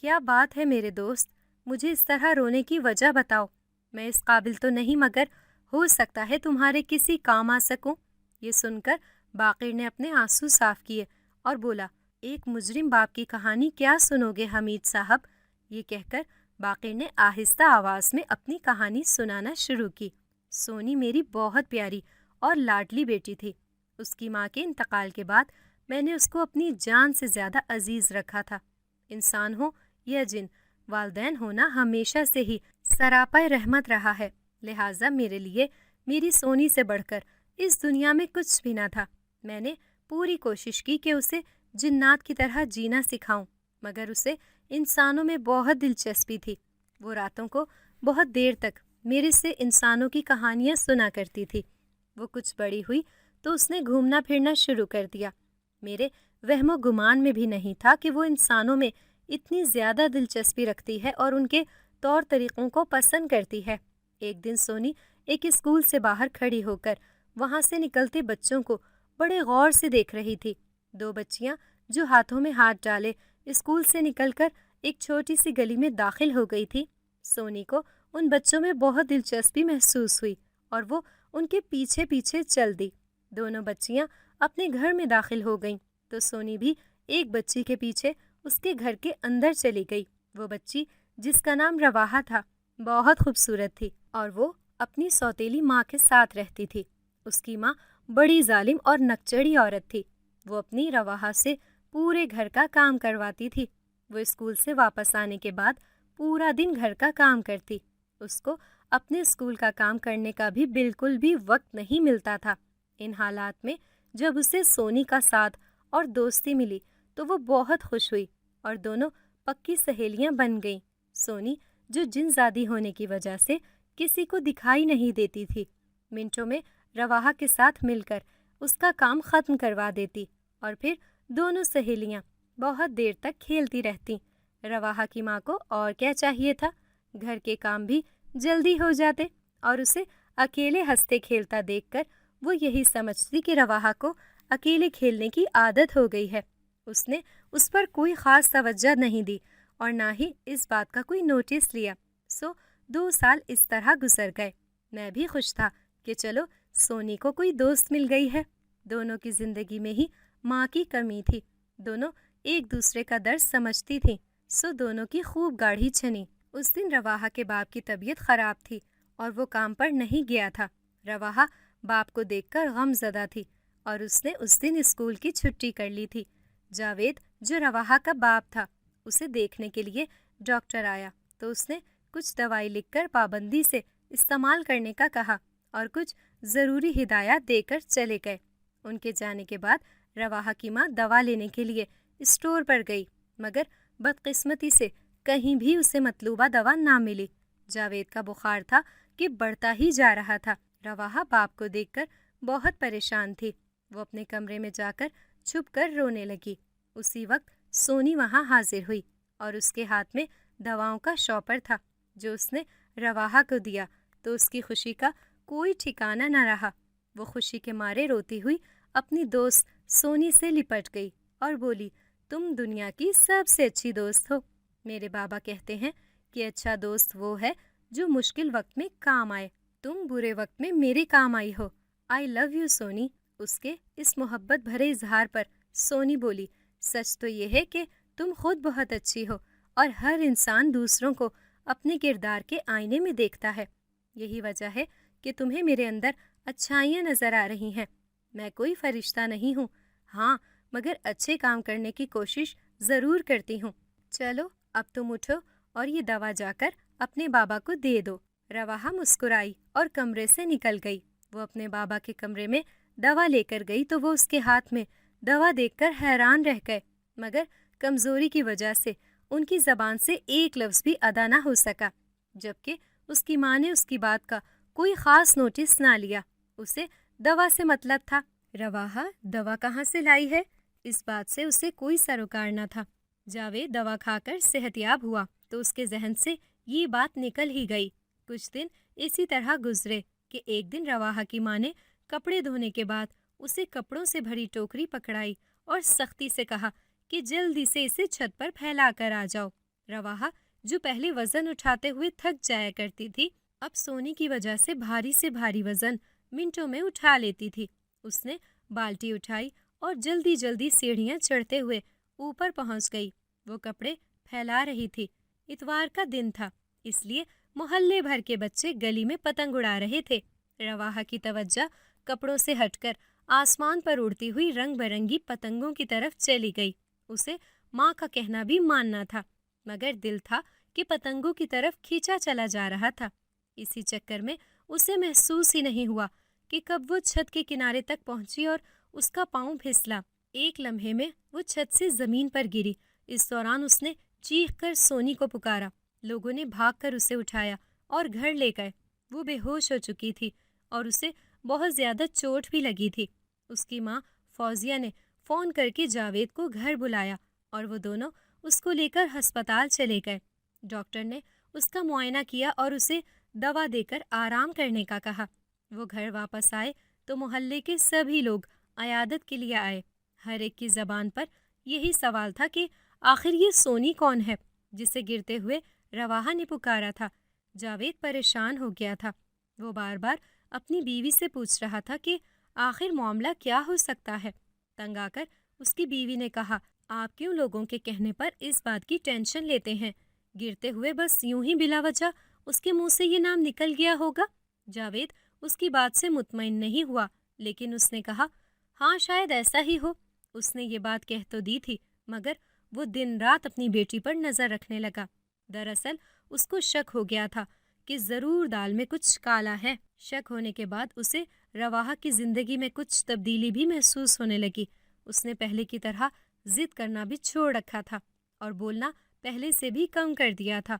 کیا بات ہے میرے دوست، مجھے اس طرح رونے کی وجہ بتاؤ۔ میں اس قابل تو نہیں، مگر ہو سکتا ہے تمہارے کسی کام آ سکوں۔ یہ سن کر باقر نے اپنے آنسو صاف کیے اور بولا، ایک مجرم باپ کی کہانی کیا سنو گے حمید صاحب؟ یہ کہہ کر باقر نے آہستہ آواز میں اپنی کہانی سنانا شروع کی۔ سونی میری بہت پیاری اور لاڈلی بیٹی تھی۔ اس کی ماں کے انتقال کے بعد میں نے اس کو اپنی جان سے زیادہ عزیز رکھا تھا۔ انسان ہو یا جن، والدین ہونا ہمیشہ سے ہی سراپا رحمت رہا ہے، لہٰذا میرے لیے میری سونی سے بڑھ کر اس دنیا میں کچھ بھی نہ تھا۔ میں نے پوری کوشش کی کہ اسے جنات کی طرح جینا سکھاؤں، مگر اسے انسانوں میں بہت دلچسپی تھی۔ وہ راتوں کو بہت دیر تک میرے سے انسانوں کی کہانیاں سنا کرتی تھی۔ وہ کچھ بڑی ہوئی تو اس نے گھومنا پھرنا شروع کر دیا۔ میرے وہم و گمان میں بھی نہیں تھا کہ وہ انسانوں میں اتنی زیادہ دلچسپی رکھتی ہے اور ان کے طور طریقوں کو پسند کرتی ہے۔ ایک دن سونی ایک اسکول سے باہر کھڑی ہو کر وہاں سے نکلتے بچوں کو بڑے غور سے دیکھ رہی تھی۔ دو بچیاں جو ہاتھوں میں ہاتھ ڈالے اسکول سے نکل کر ایک چھوٹی سی گلی میں داخل ہو گئی تھی۔ سونی کو ان بچوں میں بہت دلچسپی محسوس ہوئی اور وہ ان کے پیچھے پیچھے چل دی۔ دونوں بچیاں اپنے گھر میں داخل ہو گئیں تو سونی بھی ایک بچی کے پیچھے اس کے گھر کے اندر چلی گئی۔ وہ بچی، جس کا نام رواحہ تھا، بہت خوبصورت تھی اور وہ اپنی سوتیلی ماں کے ساتھ رہتی تھی۔ اس کی ماں بڑی ظالم اور نکچڑی عورت تھی۔ وہ اپنی رواحہ سے پورے گھر کا کام کرواتی تھی۔ وہ اسکول سے واپس آنے کے بعد پورا دن گھر کا کام کرتی۔ اس کو اپنے اسکول کا کام کرنے کا بھی بالکل بھی وقت نہیں ملتا تھا۔ ان حالات میں جب اسے سونی کا ساتھ اور دوستی ملی تو وہ بہت خوش ہوئی اور دونوں پکی سہیلیاں بن گئیں۔ سونی، جو جن زادی ہونے کی وجہ سے کسی کو دکھائی نہیں دیتی تھی، منٹوں میں رواحہ کے ساتھ مل کر اس کا کام ختم کروا دیتی اور پھر دونوں سہیلیاں بہت دیر تک کھیلتی رہتیں۔ رواحہ کی ماں کو اور کیا چاہیے تھا؟ گھر کے کام بھی جلدی ہو جاتے اور اسے اکیلے ہنستے کھیلتا دیکھ کر وہ یہی سمجھتی کہ رواحہ کو اکیلے کھیلنے کی عادت ہو گئی ہے۔ اس نے اس پر کوئی خاص توجہ نہیں دی اور نہ ہی اس بات کا کوئی نوٹس لیا۔ 2 سال اس طرح گزر گئے۔ میں بھی خوش تھا کہ چلو سونی کو کوئی دوست مل گئی ہے۔ دونوں کی زندگی میں ہی ماں کی کمی تھی۔ دونوں ایک دوسرے کا درد سمجھتی تھیں، دونوں کی خوب گاڑھی چھنی۔ اس دن رواحہ کے باپ کی طبیعت خراب تھی اور وہ کام پر نہیں گیا تھا۔ رواحہ باپ کو دیکھ کر غم زدہ تھی اور اس نے اس دن اسکول کی چھٹی کر لی تھی۔ جاوید، جو رواحہ کا باپ تھا، اسے دیکھنے کے لیے ڈاکٹر آیا تو اس نے کچھ دوائی لکھ کر پابندی سے استعمال کرنے کا کہا اور کچھ ضروری ہدایات دے کر چلے گئے۔ ان کے جانے کے بعد رواحہ کی ماں دوا لینے کے لیے اسٹور پر گئی، مگر بدقسمتی سے کہیں بھی اسے مطلوبہ دوا نہ ملی۔ جاوید کا بخار تھا کہ بڑھتا ہی جا رہا تھا۔ رواحہ باپ کو دیکھ کر بہت پریشان تھی۔ وہ اپنے کمرے میں جا کر چھپ کر رونے لگی۔ اسی وقت سونی وہاں حاضر ہوئی اور اس کے ہاتھ میں دواؤں کا شاپر تھا جو اس نے رواحہ کو دیا تو اس کی خوشی کا کوئی ٹھکانہ نہ رہا۔ وہ خوشی کے مارے روتی ہوئی اپنی دوست سونی سے لپٹ گئی اور بولی، تم دنیا کی سب سے اچھی دوست ہو۔ میرے بابا کہتے ہیں کہ اچھا دوست وہ ہے جو مشکل وقت میں کام آئے۔ تم برے وقت میں میرے کام آئی ہو۔ آئی لو یو سونی۔ اس کے اس محبت بھرے اظہار پر سونی بولی، سچ تو یہ ہے کہ تم خود بہت اچھی ہو اور ہر انسان دوسروں کو اپنے کردار کے آئینے میں دیکھتا ہے۔ یہی وجہ ہے کہ تمہیں میرے اندر اچھائیاں نظر آ رہی ہیں۔ میں کوئی فرشتہ نہیں ہوں، ہاں، مگر اچھے کام کرنے کی کوشش ضرور کرتی ہوں۔ چلو اب تم اٹھو اور یہ دوا جا کر اپنے بابا کو دے دو۔ رواحہ مسکرائی اور کمرے سے نکل گئی۔ وہ اپنے بابا کے کمرے میں دوا لے کر گئی تو وہ اس کے ہاتھ میں دوا دیکھ کر حیران رہ گئے، مگر کمزوری کی وجہ سے ان کی زبان سے ایک لفظ بھی ادا نہ ہو سکا، جبکہ اس کی ماں نے اس کی بات کا کوئی خاص نوٹس نہ لیا۔ اسے دوا سے مطلب تھا۔ رواحہ دوا کہاں سے لائی ہے، اس بات سے اسے کوئی سروکار نہ تھا۔ جاوید دوا کھا کر صحت یاب ہوا تو اس کے ذہن سے یہ بات نکل ہی گئی۔ کچھ دن اسی طرح گزرے کہ ایک دن رواحہ کی ماں نے کپڑے دھونے کے بعد اسے کپڑوں سے بھری ٹوکری پکڑائی اور سختی سے کہا کہ جلدی سے اسے چھت پر پھیلا کر آ جاؤ۔ رواحہ جو پہلے وزن اٹھاتے ہوئے تھک جایا کرتی تھی، اب سونی کی وجہ سے بھاری وزن منٹوں میں اٹھا لیتی تھی۔ اس نے بالٹی اٹھائی اور جلدی جلدی سیڑھیاں چڑھتے ہوئے اوپر پہنچ گئی۔ وہ کپڑے پھیلا رہی تھی۔ اتوار کا دن تھا، اس لیے محلے بھر کے بچے گلی میں پتنگ اڑا رہے تھے۔ رواحہ کی توجہ کپڑوں سے ہٹ کر آسمان پر اڑتی ہوئی رنگ برنگی پتنگوں کی طرف چلی گئی۔ اسے ماں کا کہنا بھی ماننا تھا، مگر دل تھا کہ پتنگوں کی طرف کھینچا چلا جا رہا تھا۔ اسی چکر میں اسے محسوس ہی نہیں ہوا کہ کب وہ چھت کے کنارے تک پہنچی اور اس کا پاؤں پھسلا۔ ایک لمحے میں وہ چھت سے زمین پر گری۔ اس دوران اس نے چیخ کر سونی کو پکارا۔ لوگوں نے بھاگ کر اسے اٹھایا اور گھر لے گئے۔ وہ بے ہوش ہو چکی تھی اور اسے بہت زیادہ چوٹ بھی لگی تھی۔ اس کی ماں فوزیہ نے فون کر کے جاوید کو گھر بلایا اور وہ دونوں اس کو لے کر ہسپتال چلے گئے۔ ڈاکٹر نے اس کا معائنہ کیا اور اسے دوا دے کر آرام کرنے کا کہا۔ وہ گھر واپس آئے تو محلے کے سبھی لوگ عیادت کے لیے آئے۔ ہر ایک کی زبان پر یہی سوال تھا کہ آخر یہ سونی کون ہے جسے گرتے ہوئے رواحہ نے پکارا تھا۔ جاوید پریشان ہو گیا تھا۔ وہ بار بار اپنی بیوی سے پوچھ رہا تھا کہ آخر معاملہ کیا ہو سکتا ہے۔ تنگ آ کر اس کی بیوی نے کہا، آپ کیوں لوگوں کے کہنے پر اس بات کی ٹینشن لیتے ہیں؟ گرتے ہوئے بس یوں ہی بلا وجہ اس کے منہ سے یہ نام نکل گیا ہوگا۔ جاوید اس کی بات سے مطمئن نہیں ہوا، لیکن اس نے کہا، ہاں شاید ایسا ہی ہو۔ اس نے یہ بات کہہ تو دی تھی، مگر وہ دن رات اپنی بیٹی پر نظر رکھنے لگا۔ دراصل اس کو شک ہو گیا تھا کہ ضرور دال میں کچھ کالا ہے۔ شک ہونے کے بعد اسے رواحہ کی زندگی میں کچھ تبدیلی بھی محسوس ہونے لگی۔ اس نے پہلے کی طرح ضد کرنا بھی چھوڑ رکھا تھا اور بولنا پہلے سے بھی کم کر دیا تھا۔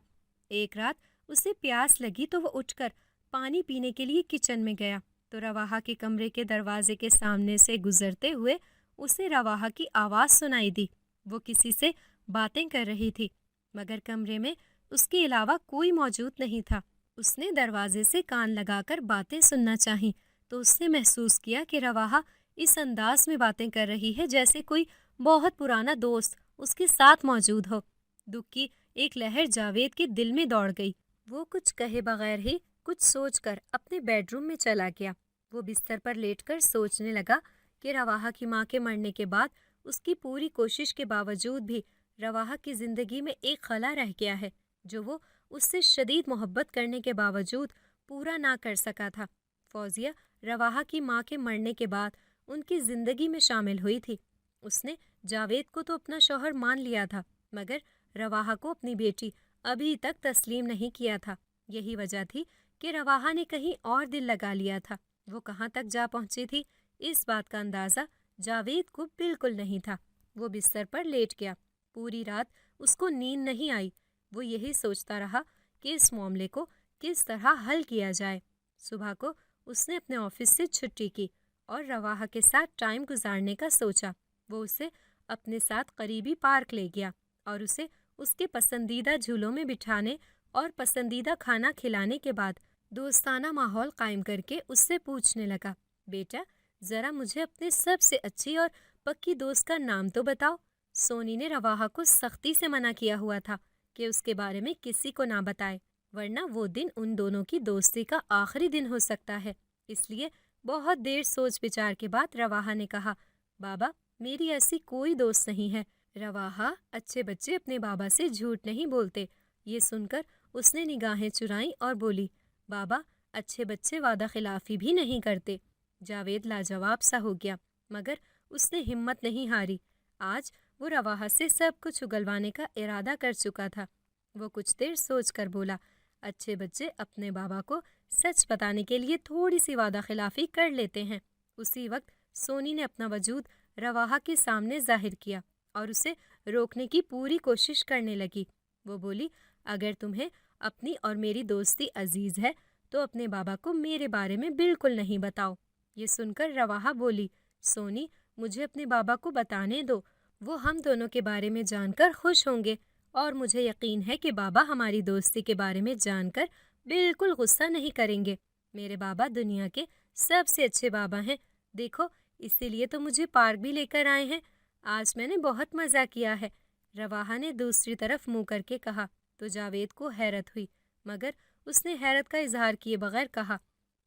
ایک رات اسے پیاس لگی تو وہ اٹھ کر پانی پینے کے لیے کچن میں گیا تو رواحہ کے کمرے کے دروازے کے سامنے سے گزرتے ہوئے اسے رواحہ کی آواز سنائی دی۔ وہ کسی سے باتیں کر رہی تھی، مگر کمرے میں اس کے علاوہ کوئی موجود نہیں تھا۔ اس نے دروازے سے کان لگا کر باتیں سننا چاہی تو اس نے محسوس کیا کہ رواحہ اس انداز میں باتیں کر رہی ہے جیسے کوئی بہت پرانا دوست اس کے ساتھ موجود ہو۔ دکھ کی ایک لہر جاوید کے دل میں دوڑ گئی۔ وہ کچھ کہے بغیر ہی کچھ سوچ کر اپنے بیڈ روم میں چلا گیا۔ وہ بستر پر لیٹ کر سوچنے لگا کہ رواحہ کی ماں کے مرنے کے بعد اس کی پوری کوشش کے باوجود بھی رواحہ کی زندگی میں ایک خلا رہ گیا ہے جو وہ اس سے شدید محبت کرنے کے باوجود پورا نہ کر سکا تھا۔ فوزیہ رواحہ کی ماں کے مرنے کے بعد ان کی زندگی میں شامل ہوئی تھی۔ اس نے جاوید کو تو اپنا شوہر مان لیا تھا، مگر رواحہ کو اپنی بیٹی ابھی تک تسلیم نہیں کیا تھا۔ یہی وجہ تھی کہ رواحہ نے کہیں اور دل لگا لیا تھا۔ وہ کہاں تک جا پہنچی تھی، اس بات کا اندازہ جاوید کو بالکل نہیں تھا۔ وہ بستر پر لیٹ گیا۔ پوری رات اس کو نیند نہیں آئی۔ وہ یہی سوچتا رہا کہ اس معاملے کو کس طرح حل کیا جائے۔ صبح کو اس نے اپنے آفس سے چھٹی کی اور رواحہ کے ساتھ ٹائم گزارنے کا سوچا۔ وہ اسے اپنے ساتھ قریبی پارک لے گیا اور اسے اس کے پسندیدہ جھولوں میں بٹھانے اور پسندیدہ کھانا کھلانے کے بعد دوستانہ ماحول قائم کر کے اس سے پوچھنے لگا، بیٹا ذرا مجھے اپنے سب سے اچھی اور پکی دوست کا نام تو بتاؤ۔ سونی نے رواحہ کو سختی سے منع کیا ہوا تھا کہ اس کے بارے میں کسی کو نہ بتائے، ورنہ وہ دن ان دونوں کی دوستی کا آخری دن ہو سکتا ہے۔ اس لیے بہت دیر سوچ بچار کے بعد رواحہ نے کہا، بابا میری ایسی کوئی دوست نہیں ہے۔ رواحہ، اچھے بچے اپنے بابا سے جھوٹ نہیں بولتے۔ یہ سن کر اس نے نگاہیں چرائیں اور بولی، بابا اچھے بچے وعدہ خلافی بھی نہیں کرتے۔ جاوید لاجواب سا ہو گیا، مگر اس نے ہمت نہیں ہاری۔ آج وہ رواحہ سے سب کچھ اگلوانے کا ارادہ کر چکا تھا۔ وہ کچھ دیر سوچ کر بولا، اچھے بچے اپنے بابا کو سچ بتانے کے لیے تھوڑی سی وعدہ خلافی کر لیتے ہیں۔ اسی وقت سونی نے اپنا وجود رواحہ کے سامنے ظاہر کیا اور اسے روکنے کی پوری کوشش کرنے لگی۔ وہ بولی، اگر تمہیں اپنی اور میری دوستی عزیز ہے تو اپنے بابا کو میرے بارے میں بالکل نہیں بتاؤ۔ یہ سن کر رواحہ بولی، سونی مجھے اپنے بابا کو بتانے دو، وہ ہم دونوں کے بارے میں جان کر خوش ہوں گے، اور مجھے یقین ہے کہ بابا ہماری دوستی کے بارے میں جان کر بالکل غصہ نہیں کریں گے۔ میرے بابا دنیا کے سب سے اچھے بابا ہیں۔ دیکھو، اسی لیے تو مجھے پارک بھی لے کر آئے ہیں۔ آج میں نے بہت مزہ کیا ہے، رواحہ نے دوسری طرف منہ کر کے کہا۔ تو جاوید کو حیرت ہوئی، مگر اس نے حیرت کا اظہار کیے بغیر کہا،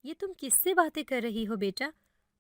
یہ تم کس سے باتیں کر رہی ہو بیٹا؟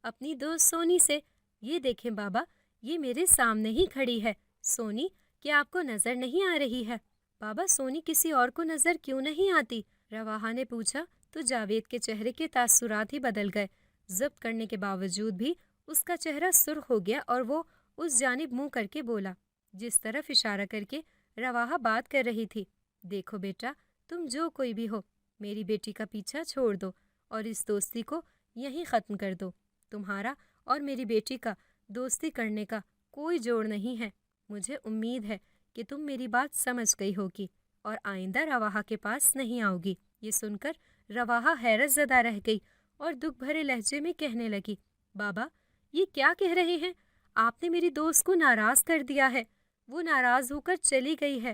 اپنی دوست سونی سے۔ یہ دیکھیں بابا، یہ میرے سامنے ہی کھڑی ہے۔ سونی کیا آپ کو نظر نہیں آ رہی ہے؟ بابا، سونی کسی اور کو نظر کیوں نہیں آتی؟ رواحہ نے پوچھا تو جاوید کے چہرے کے تاثرات ہی بدل گئے۔ ضبط کرنے کے باوجود بھی اس کا چہرہ سرخ ہو گیا اور وہ اس جانب منہ کر کے بولا جس طرف اشارہ کر کے رواحہ بات کر رہی تھی۔ دیکھو بیٹا، تم جو کوئی بھی ہو، میری بیٹی کا پیچھا چھوڑ دو اور اس دوستی کو یہیں ختم کر دو۔ تمہارا اور میری بیٹی کا دوستی کرنے کا کوئی جوڑ نہیں ہے۔ مجھے امید ہے کہ تم میری بات سمجھ گئی ہوگی اور آئندہ رواحہ کے پاس نہیں آؤ گی۔ یہ سن کر رواحہ حیرت زدہ رہ گئی اور دکھ بھرے لہجے میں کہنے لگی، بابا، یہ کیا کہہ رہے ہیں؟ آپ نے میری دوست کو ناراض کر دیا ہے۔ وہ ناراض ہو کر چلی گئی ہے۔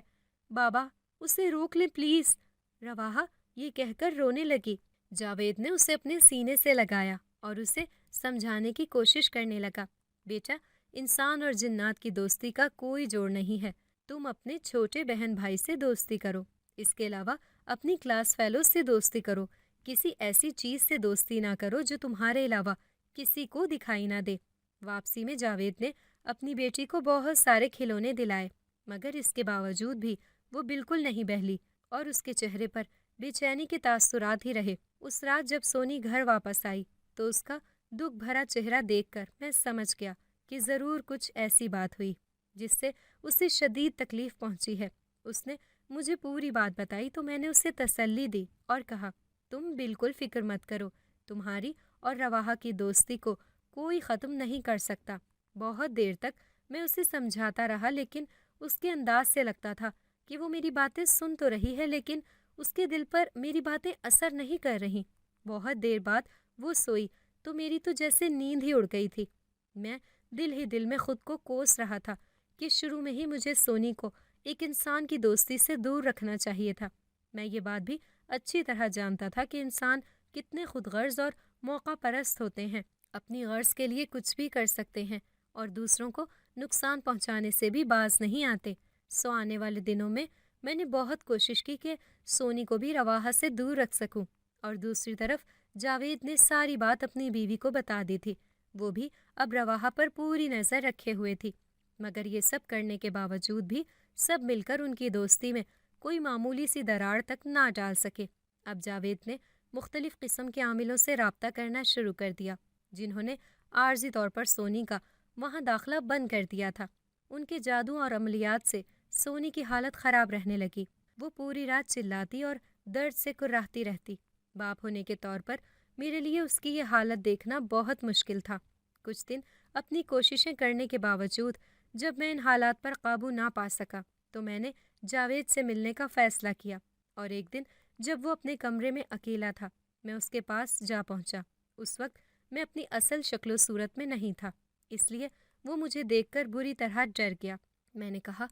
بابا، اسے روک لیں پلیز۔ رواحہ یہ کہہ کر رونے لگی۔ جاوید نے اسے اپنے سینے سے لگایا اور اسے سمجھانے کی کوشش کرنے لگا، بیٹا، انسان اور جنات کی دوستی کا کوئی جوڑ نہیں ہے۔ تم اپنے چھوٹے بہن بھائی سے دوستی کرو، اس کے علاوہ اپنی کلاس فیلو سے دوستی کرو۔ کسی ایسی چیز سے دوستی نہ کرو جو تمہارے علاوہ کسی کو دکھائی نہ دے۔ واپسی میں جاوید نے اپنی بیٹی کو بہت سارے کھلونے دلائے، مگر اس کے باوجود بھی وہ بالکل نہیں بہلی اور اس کے چہرے پر بے چینی کے تاثرات ہی رہے۔ اس رات جب سونی گھر واپس آئی تو اس کا دکھ بھرا چہرہ دیکھ کر میں سمجھ گیا کہ ضرور کچھ ایسی بات ہوئی جس سے اسے شدید تکلیف پہنچی ہے۔ اس نے مجھے پوری بات بتائی تو میں نے اسے تسلی دی اور کہا، تم بالکل فکر مت کرو، تمہاری اور رواحہ کی دوستی کو کوئی ختم نہیں کر سکتا۔ بہت دیر تک میں اسے سمجھاتا رہا، لیکن اس کے انداز سے لگتا تھا کہ وہ میری باتیں سن تو رہی ہے لیکن اس کے دل پر میری باتیں اثر نہیں کر رہیں۔ بہت دیر بعد وہ سوئی تو میری تو جیسے نیند ہی اڑ گئی تھی۔ میں دل ہی دل میں خود کو کوس رہا تھا کہ شروع میں ہی مجھے سونی کو ایک انسان کی دوستی سے دور رکھنا چاہیے تھا۔ میں یہ بات بھی اچھی طرح جانتا تھا کہ انسان کتنے خود غرض اور موقع پرست ہوتے ہیں، اپنی غرض کے لیے کچھ بھی کر سکتے ہیں اور دوسروں کو نقصان پہنچانے سے بھی باز نہیں آتے۔ آنے والے دنوں میں نے بہت کوشش کی کہ سونی کو بھی رواحہ سے دور رکھ سکوں، اور دوسری طرف جاوید نے ساری بات اپنی بیوی کو بتا دی تھی۔ وہ بھی اب رواحہ پر پوری نظر رکھے ہوئے تھی، مگر یہ سب کرنے کے باوجود بھی سب مل کر ان کی دوستی میں کوئی معمولی سی دراڑ تک نہ ڈال سکے۔ اب جاوید نے مختلف قسم کے عاملوں سے رابطہ کرنا شروع کر دیا، جنہوں نے عارضی طور پر سونی کا وہاں داخلہ بند کر دیا تھا۔ ان کے جادو اور عملیات سے سونی کی حالت خراب رہنے لگی۔ وہ پوری رات چلاتی اور درد سے کراہتی رہتی۔ باپ ہونے کے طور پر میرے لیے اس کی یہ حالت دیکھنا بہت مشکل تھا۔ کچھ دن اپنی کوششیں کرنے کے باوجود جب میں ان حالات پر قابو نہ پا سکا تو میں نے جاوید سے ملنے کا فیصلہ کیا، اور ایک دن جب وہ اپنے کمرے میں اکیلا تھا میں اس کے پاس جا پہنچا۔ اس وقت میں اپنی اصل شکل و صورت میں نہیں تھا، اس لیے وہ مجھے دیکھ کر بری طرح ڈر گیا۔ میں نے کہا،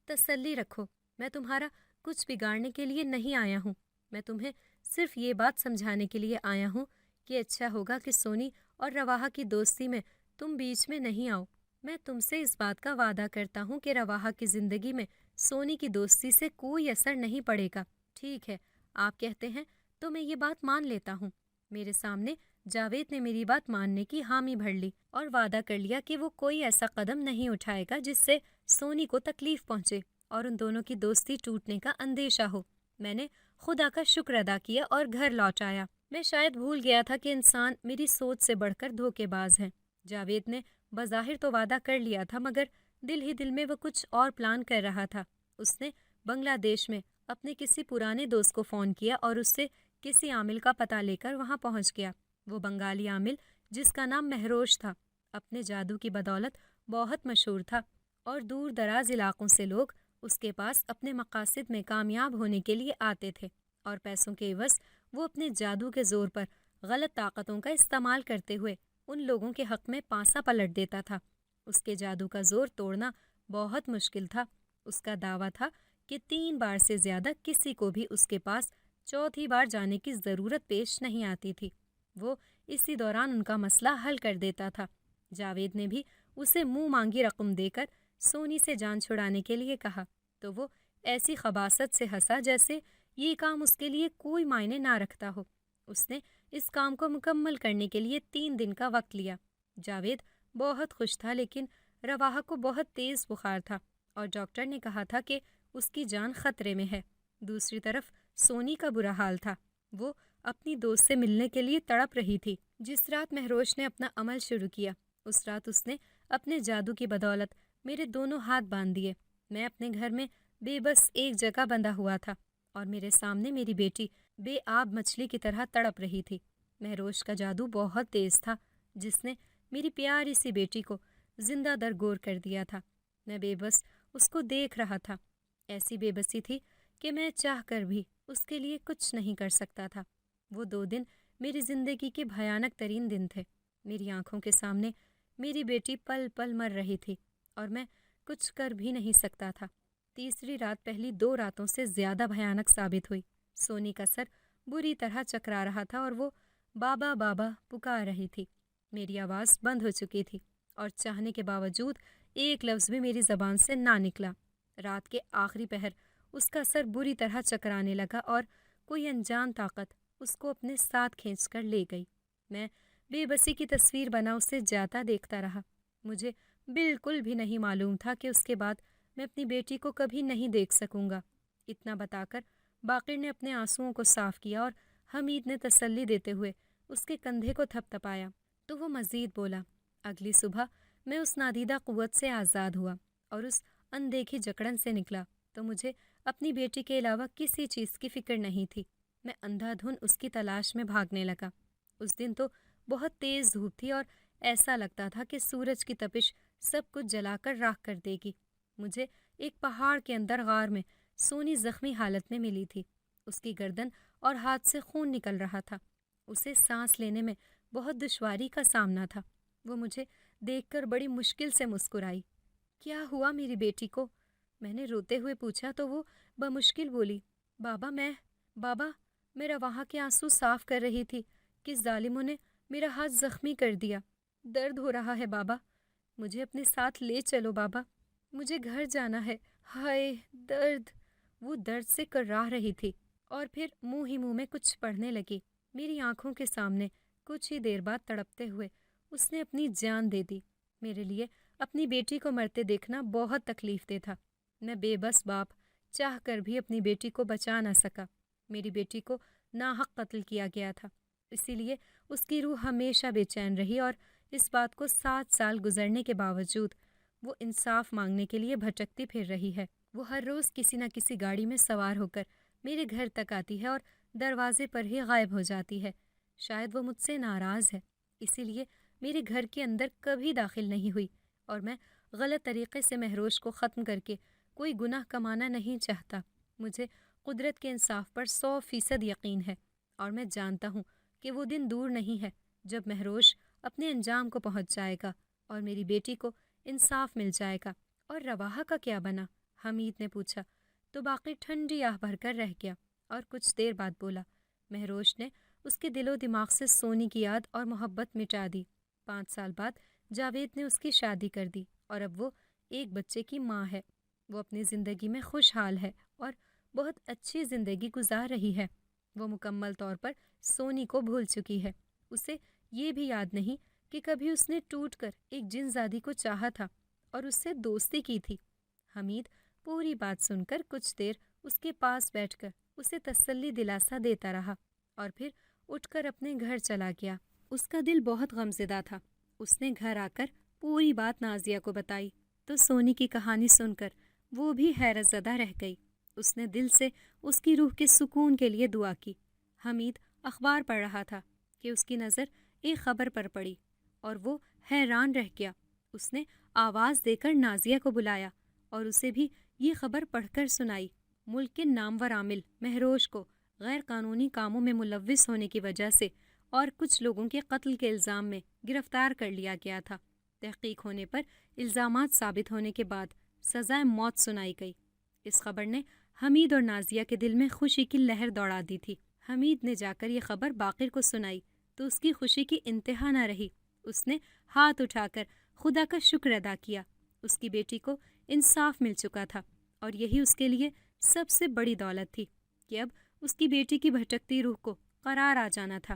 تسلی رکھو، میں تمہارا کچھ بگاڑنے کے لیے نہیں آیا ہوں۔ میں تمہیں صرف یہ بات سمجھانے کے لیے آیا ہوں کہ اچھا ہوگا کہ سونی اور رواحہ کی دوستی میں تم بیچ میں نہیں آؤ۔ میں تم سے اس بات کا وعدہ کرتا ہوں کہ رواحہ کی زندگی میں سونی کی دوستی سے کوئی اثر نہیں پڑے گا۔ ٹھیک ہے، آپ کہتے ہیں تو میں یہ بات مان لیتا ہوں۔ میرے سامنے جاوید نے میری بات ماننے کی حامی بھر لی اور وعدہ کر لیا کہ وہ کوئی ایسا قدم نہیں اٹھائے گا جس سے سونی کو تکلیف پہنچے اور ان دونوں کی دوستی ٹوٹنے کا اندیشہ ہو۔ میں نے خدا کا شکر ادا کیا اور گھر لوٹ آیا۔ میں شاید بھول گیا تھا کہ انسان میری سوچ سے بڑھ کر دھوکے باز ہے۔ جاوید نے بظاہر تو وعدہ کر لیا تھا، مگر دل ہی دل میں وہ کچھ اور پلان کر رہا تھا۔ اس نے بنگلہ دیش میں اپنے کسی پرانے دوست کو فون کیا اور اس سے کسی عامل کا پتہ لے کر وہاں پہنچ گیا۔ وہ بنگالی عامل جس کا نام مہروش تھا، اپنے جادو کی بدولت بہت مشہور تھا، اور دور دراز علاقوں سے لوگ اس کے پاس اپنے مقاصد میں کامیاب ہونے کے لیے آتے تھے، اور پیسوں کے عوض وہ اپنے جادو کے زور پر غلط طاقتوں کا استعمال کرتے ہوئے ان لوگوں کے حق میں پانسا پلٹ دیتا تھا۔ اس کے جادو کا زور توڑنا بہت مشکل تھا۔ اس کا دعویٰ تھا کہ 3 بار سے زیادہ کسی کو بھی اس کے پاس چوتھی بار جانے کی ضرورت پیش نہیں آتی تھی۔ وہ اسی دوران ان کا مسئلہ حل کر دیتا تھا۔ جاوید نے بھی اسے منہ مانگی رقم دے کر سونی سے جان چھڑانے کے لیے کہا تو وہ ایسی خباثت سے ہنسا جیسے یہ کام اس کے لیے کوئی معنی نہ رکھتا ہو۔ اس نے اس کام کو مکمل کرنے کے لیے 3 دن کا وقت لیا۔ جاوید بہت خوش تھا، لیکن رواحہ کو بہت تیز بخار تھا اور ڈاکٹر نے کہا تھا کہ اس کی جان خطرے میں ہے۔ دوسری طرف سونی کا برا حال تھا۔ وہ اپنی دوست سے ملنے کے لیے تڑپ رہی تھی۔ جس رات مہروش نے اپنا عمل شروع کیا، اس رات اس نے اپنے جادو کی بدولت میرے دونوں ہاتھ باندھ دیے۔ میں اپنے گھر میں بے بس ایک جگہ بندھا ہوا تھا اور میرے سامنے میری بیٹی بے آب مچھلی کی طرح تڑپ رہی تھی۔ مہروش کا جادو بہت تیز تھا، جس نے میری پیاری سی بیٹی کو زندہ درگور کر دیا تھا۔ میں بے بس اس کو دیکھ رہا تھا۔ ایسی بے بسی تھی کہ میں چاہ کر بھی اس کے لیے کچھ نہیں کر سکتا تھا۔ وہ 2 دن میری زندگی کے بھیانک ترین دن تھے۔ میری آنکھوں کے سامنے میری بیٹی پل پل مر رہی تھی اور میں کچھ کر بھی نہیں سکتا تھا۔ تیسری رات پہلی 2 راتوں سے زیادہ بھیانک ثابت ہوئی۔ سونی کا سر بری طرح چکرا رہا تھا اور وہ بابا بابا پکار رہی تھی۔ میری آواز بند ہو چکی تھی اور چاہنے کے باوجود ایک لفظ بھی میری زبان سے نہ نکلا۔ رات کے آخری پہر اس کا سر بری طرح چکرانے لگا اور کوئی انجان طاقت اس کو اپنے ساتھ کھینچ کر لے گئی۔ میں بے بسی کی تصویر بنا اسے جاتا دیکھتا رہا۔ مجھے بالکل بھی نہیں معلوم تھا کہ اس کے بعد میں اپنی بیٹی کو کبھی نہیں دیکھ سکوں گا۔ اتنا بتا کر باقر نے اپنے آنسوؤں کو صاف کیا اور حمید نے تسلی دیتے ہوئے اس کے کندھے کو تھپ تھپایا تو وہ مزید بولا۔ اگلی صبح میں اس نادیدہ قوت سے آزاد ہوا اور اس اندیکھی جکڑن سے نکلا تو مجھے اپنی بیٹی کے علاوہ کسی چیز کی فکر نہیں تھی۔ میں اندھا دھن اس کی تلاش میں بھاگنے لگا۔ اس دن تو بہت تیز دھوپ تھی اور ایسا لگتا تھا کہ سورج کی تپش سب کچھ جلا کر راکھ کر دے گی۔ مجھے ایک پہاڑ کے اندر غار میں سونی زخمی حالت میں ملی تھی۔ اس کی گردن اور ہاتھ سے خون نکل رہا تھا۔ اسے سانس لینے میں بہت دشواری کا سامنا تھا۔ وہ مجھے دیکھ کر بڑی مشکل سے مسکرائی۔ کیا ہوا میری بیٹی کو؟ میں نے روتے ہوئے پوچھا تو وہ بمشکل بولی، بابا میں رواحہ کے آنسو صاف کر رہی تھی کہ ظالموں نے میرا ہاتھ زخمی کر دیا۔ درد ہو رہا ہے بابا، مجھے اپنے ساتھ لے چلو بابا، مجھے گھر جانا ہے، ہائے درد۔ وہ درد سے کراہ رہی تھی اور پھر منہ ہی منہ میں کچھ پڑھنے لگی۔ میری آنکھوں کے سامنے کچھ ہی دیر بعد تڑپتے ہوئے اس نے اپنی جان دے دی۔ میرے لیے اپنی بیٹی کو مرتے دیکھنا بہت تکلیف دہ تھا۔ میں بے بس باپ چاہ کر بھی اپنی بیٹی کو بچا نہ سکا۔ میری بیٹی کو ناحق قتل کیا گیا تھا، اسی لیے اس کی روح ہمیشہ بے چین رہی اور اس بات کو 7 سال گزرنے کے باوجود وہ انصاف مانگنے کے لیے بھٹکتی پھر رہی ہے۔ وہ ہر روز کسی نہ کسی گاڑی میں سوار ہو کر میرے گھر تک آتی ہے اور دروازے پر ہی غائب ہو جاتی ہے۔ شاید وہ مجھ سے ناراض ہے، اسی لیے میرے گھر کے اندر کبھی داخل نہیں ہوئی اور میں غلط طریقے سے مہروش کو ختم کر کے کوئی گناہ کمانا نہیں چاہتا۔ مجھے قدرت کے انصاف پر 100% یقین ہے اور میں جانتا ہوں کہ وہ دن دور نہیں ہے جب مہروش اپنے انجام کو پہنچ جائے گا اور میری بیٹی کو انصاف مل جائے گا۔ اور رواحہ کا کیا بنا؟ حمید نے پوچھا تو باقی ٹھنڈی آہ بھر کر رہ گیا اور کچھ دیر بعد بولا، مہروش نے اس کے دل و دماغ سے سونی کی یاد اور محبت مٹا دی۔ 5 سال بعد جاوید نے اس کی شادی کر دی اور اب وہ ایک بچے کی ماں ہے۔ وہ اپنی زندگی میں خوشحال ہے اور بہت اچھی زندگی گزار رہی ہے۔ وہ مکمل طور پر سونی کو بھول چکی ہے۔ اسے یہ بھی یاد نہیں کہ کبھی اس نے ٹوٹ کر ایک جن زادی کو چاہا تھا اور اس سے دوستی کی تھی۔ حمید پوری بات سن کر کچھ دیر اس کے پاس بیٹھ کر اسے تسلی دلاسا دیتا رہا اور پھر اٹھ کر اپنے گھر چلا گیا۔ اس کا دل بہت غمزدہ تھا۔ اس نے گھر آ کر پوری بات نازیہ کو بتائی تو سونی کی کہانی سن کر وہ بھی حیرت زدہ رہ گئی۔ اس نے دل سے اس کی روح کے سکون کے لیے دعا کی۔ حمید اخبار پڑھ رہا تھا کہ اس کی نظر ایک خبر پر پڑی اور وہ حیران رہ گیا۔ اس نے آواز دے کر نازیہ کو بلایا اور اسے بھی یہ خبر پڑھ کر سنائی۔ ملک کے نامور عامل مہروش کو غیر قانونی کاموں میں ملوث ہونے کی وجہ سے اور کچھ لوگوں کے قتل کے الزام میں گرفتار کر لیا گیا تھا۔ تحقیق ہونے پر الزامات ثابت ہونے کے بعد سزائے موت سنائی گئی۔ اس خبر نے حمید اور نازیہ کے دل میں خوشی کی لہر دوڑا دی تھی۔ حمید نے جا کر یہ خبر باقر کو سنائی تو اس کی خوشی کی انتہا نہ رہی۔ اس نے ہاتھ اٹھا کر خدا کا شکر ادا کیا۔ اس کی بیٹی کو انصاف مل چکا تھا اور یہی اس کے لیے سب سے بڑی دولت تھی کہ اب اس کی بیٹی کی بھٹکتی روح کو قرار آ جانا تھا۔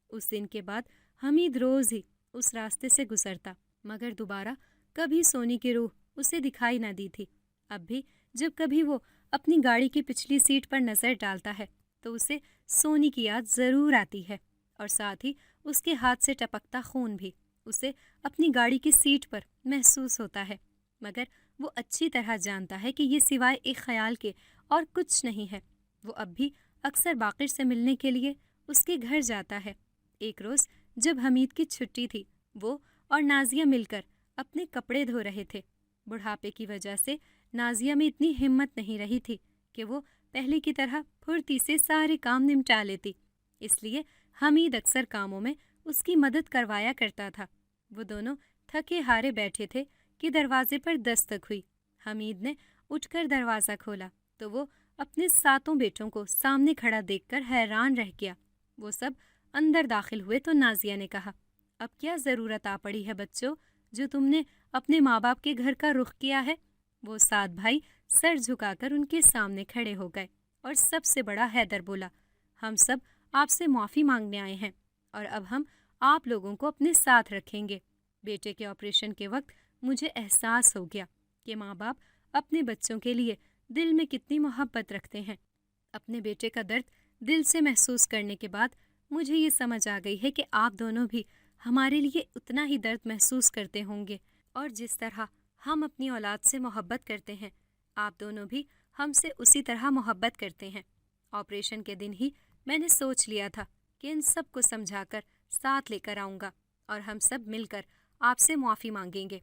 اس دن کے بعد حمید روز ہی اس راستے سے گزرتا مگر دوبارہ کبھی سونی کی روح اسے دکھائی نہ دی تھی۔ اب بھی جب کبھی وہ اپنی گاڑی کی پچھلی سیٹ پر نظر ڈالتا ہے تو اسے سونی کی یاد ضرور آتی ہے اور ساتھ ہی اس کے ہاتھ سے ٹپکتا خون بھی اسے اپنی گاڑی کی سیٹ پر محسوس ہوتا ہے، مگر وہ اچھی طرح جانتا ہے کہ یہ سوائے ایک خیال کے اور کچھ نہیں ہے۔ وہ اب بھی اکثر باقر سے ملنے کے لیے اس کے گھر جاتا ہے۔ ایک روز جب حمید کی چھٹی تھی، وہ اور نازیہ مل کر اپنے کپڑے دھو رہے تھے۔ بڑھاپے کی وجہ سے نازیہ میں اتنی ہمت نہیں رہی تھی کہ وہ پہلے کی طرح پھرتی سے سارے کام نمٹا لیتی، اس لیے حمید اکثر کاموں میں اس کی مدد کروایا کرتا تھا۔ وہ دونوں تھکے ہارے بیٹھے تھے کہ دروازے پر دستک ہوئی۔ حمید نے اٹھ کر دروازہ کھولا تو وہ اپنے 7 بیٹوں کو سامنے کھڑا دیکھ کر حیران رہ گیا۔ وہ سب اندر داخل ہوئے تو نازیہ نے کہا، اب کیا ضرورت آ پڑی ہے بچوں جو تم نے اپنے ماں باپ کے گھر کا رخ کیا ہے؟ وہ 7 بھائی سر جھکا کر ان کے سامنے کھڑے ہو گئے اور سب سے بڑا حیدر بولا، ہم سب آپ سے معافی مانگنے آئے ہیں اور اب ہم آپ لوگوں کو اپنے ساتھ رکھیں گے۔ بیٹے کے آپریشن کے وقت مجھے احساس ہو گیا کہ ماں باپ اپنے بچوں کے لیے دل میں کتنی محبت رکھتے ہیں۔ اپنے بیٹے کا درد دل سے محسوس کرنے کے بعد مجھے یہ سمجھ آ گئی ہے کہ آپ دونوں بھی ہمارے لیے اتنا ہی درد محسوس کرتے ہوں گے، اور جس طرح ہم اپنی اولاد سے محبت کرتے ہیں آپ دونوں بھی ہم سے اسی طرح محبت کرتے ہیں۔ آپریشن کے دن ہی میں نے سوچ لیا تھا کہ ان سب کو سمجھا کر ساتھ لے کر آؤں گا اور ہم سب مل کر آپ سے معافی مانگیں گے۔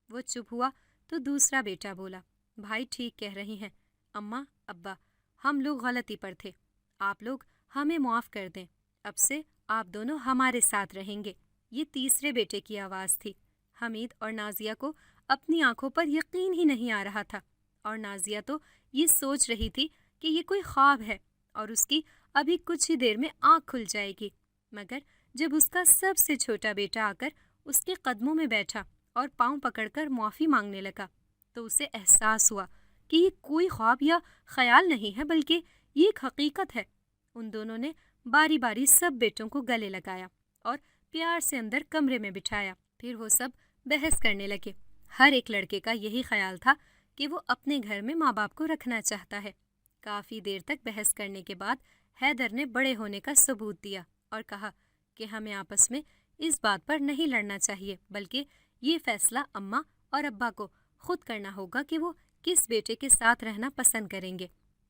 وہ چپ ہوا تو دوسرا بیٹا بولا، بھائی ٹھیک کہہ رہی ہیں اماں ابا، ہم لوگ غلطی پر تھے، آپ لوگ ہمیں معاف کر دیں، اب سے آپ دونوں ہمارے ساتھ رہیں گے۔ یہ تیسرے بیٹے کی آواز تھی۔ حمید اور نازیہ کو اپنی آنکھوں پر یقین ہی نہیں آ رہا تھا، اور نازیہ تو یہ سوچ رہی تھی کہ یہ کوئی خواب ہے اور اس کی ابھی کچھ ہی دیر میں آنکھ کھل جائے گی، مگر جب اس کا سب سے چھوٹا بیٹا آ کر اس کے قدموں میں بیٹھا اور پاؤں پکڑ کر معافی مانگنے لگا تو اسے احساس ہوا کہ یہ کوئی خواب یا خیال نہیں ہے بلکہ یہ ایک حقیقت ہے۔ ان دونوں نے باری باری سب بیٹوں کو گلے لگایا اور پیار سے اندر کمرے میں بٹھایا۔ پھر وہ سب بحث کرنے لگے۔ ہر ایک لڑکے کا یہی خیال تھا کہ وہ اپنے گھر میں ماں باپ کو رکھنا چاہتا ہے۔ کافی دیر تک بحث کرنے کے بعد حیدر نے بڑے ہونے کا ثبوت دیا اور کہا کہ ہمیں آپس میں اس بات پر نہیں لڑنا چاہیے بلکہ یہ فیصلہ اماں اور ابا کو خود کرنا ہوگا کہ وہ کس بیٹے کے ساتھ رہنا پسند کریں گے۔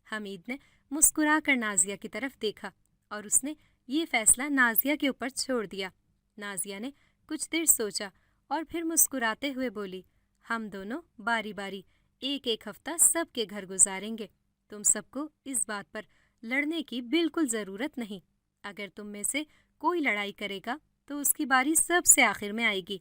حمید نے مسکرا کر نازیہ کی طرف دیکھا اور اس نے یہ فیصلہ نازیہ کے اوپر چھوڑ دیا۔ نازیہ نے کچھ دیر سوچا اور پھر مسکراتے ہوئے بولی، ہم دونوں باری باری ایک ایک ہفتہ سب کے گھر گزاریں گے۔ تم سب کو اس بات پر لڑنے کی بالکل ضرورت نہیں۔ اگر تم میں سے کوئی لڑائی کرے گا تو اس کی باری سب سے آخر میں آئے گی۔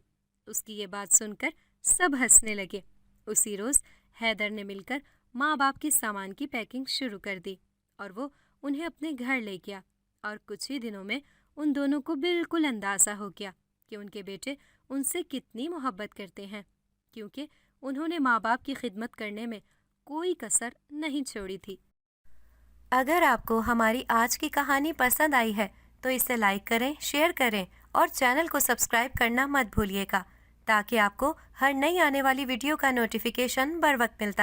اس کی یہ بات سن کر سب ہنسنے لگے۔ اسی روز حیدر نے مل کر ماں باپ کے سامان کی پیکنگ شروع کر دی اور وہ انہیں اپنے گھر لے گیا، اور کچھ ہی دنوں میں ان دونوں کو بالکل اندازہ ہو گیا کہ ان کے بیٹے ان سے کتنی محبت کرتے ہیں، کیونکہ انہوں نے ماں باپ کی خدمت کرنے میں کوئی کسر نہیں چھوڑی تھی۔
اگر آپ کو ہماری آج کی کہانی پسند آئی ہے تو اسے لائک کریں، شیئر کریں اور چینل کو سبسکرائب کرنا مت بھولیے گا تاکہ آپ کو ہر نئی آنے والی ویڈیو کا نوٹیفیکیشن بر وقت ملتا رہے۔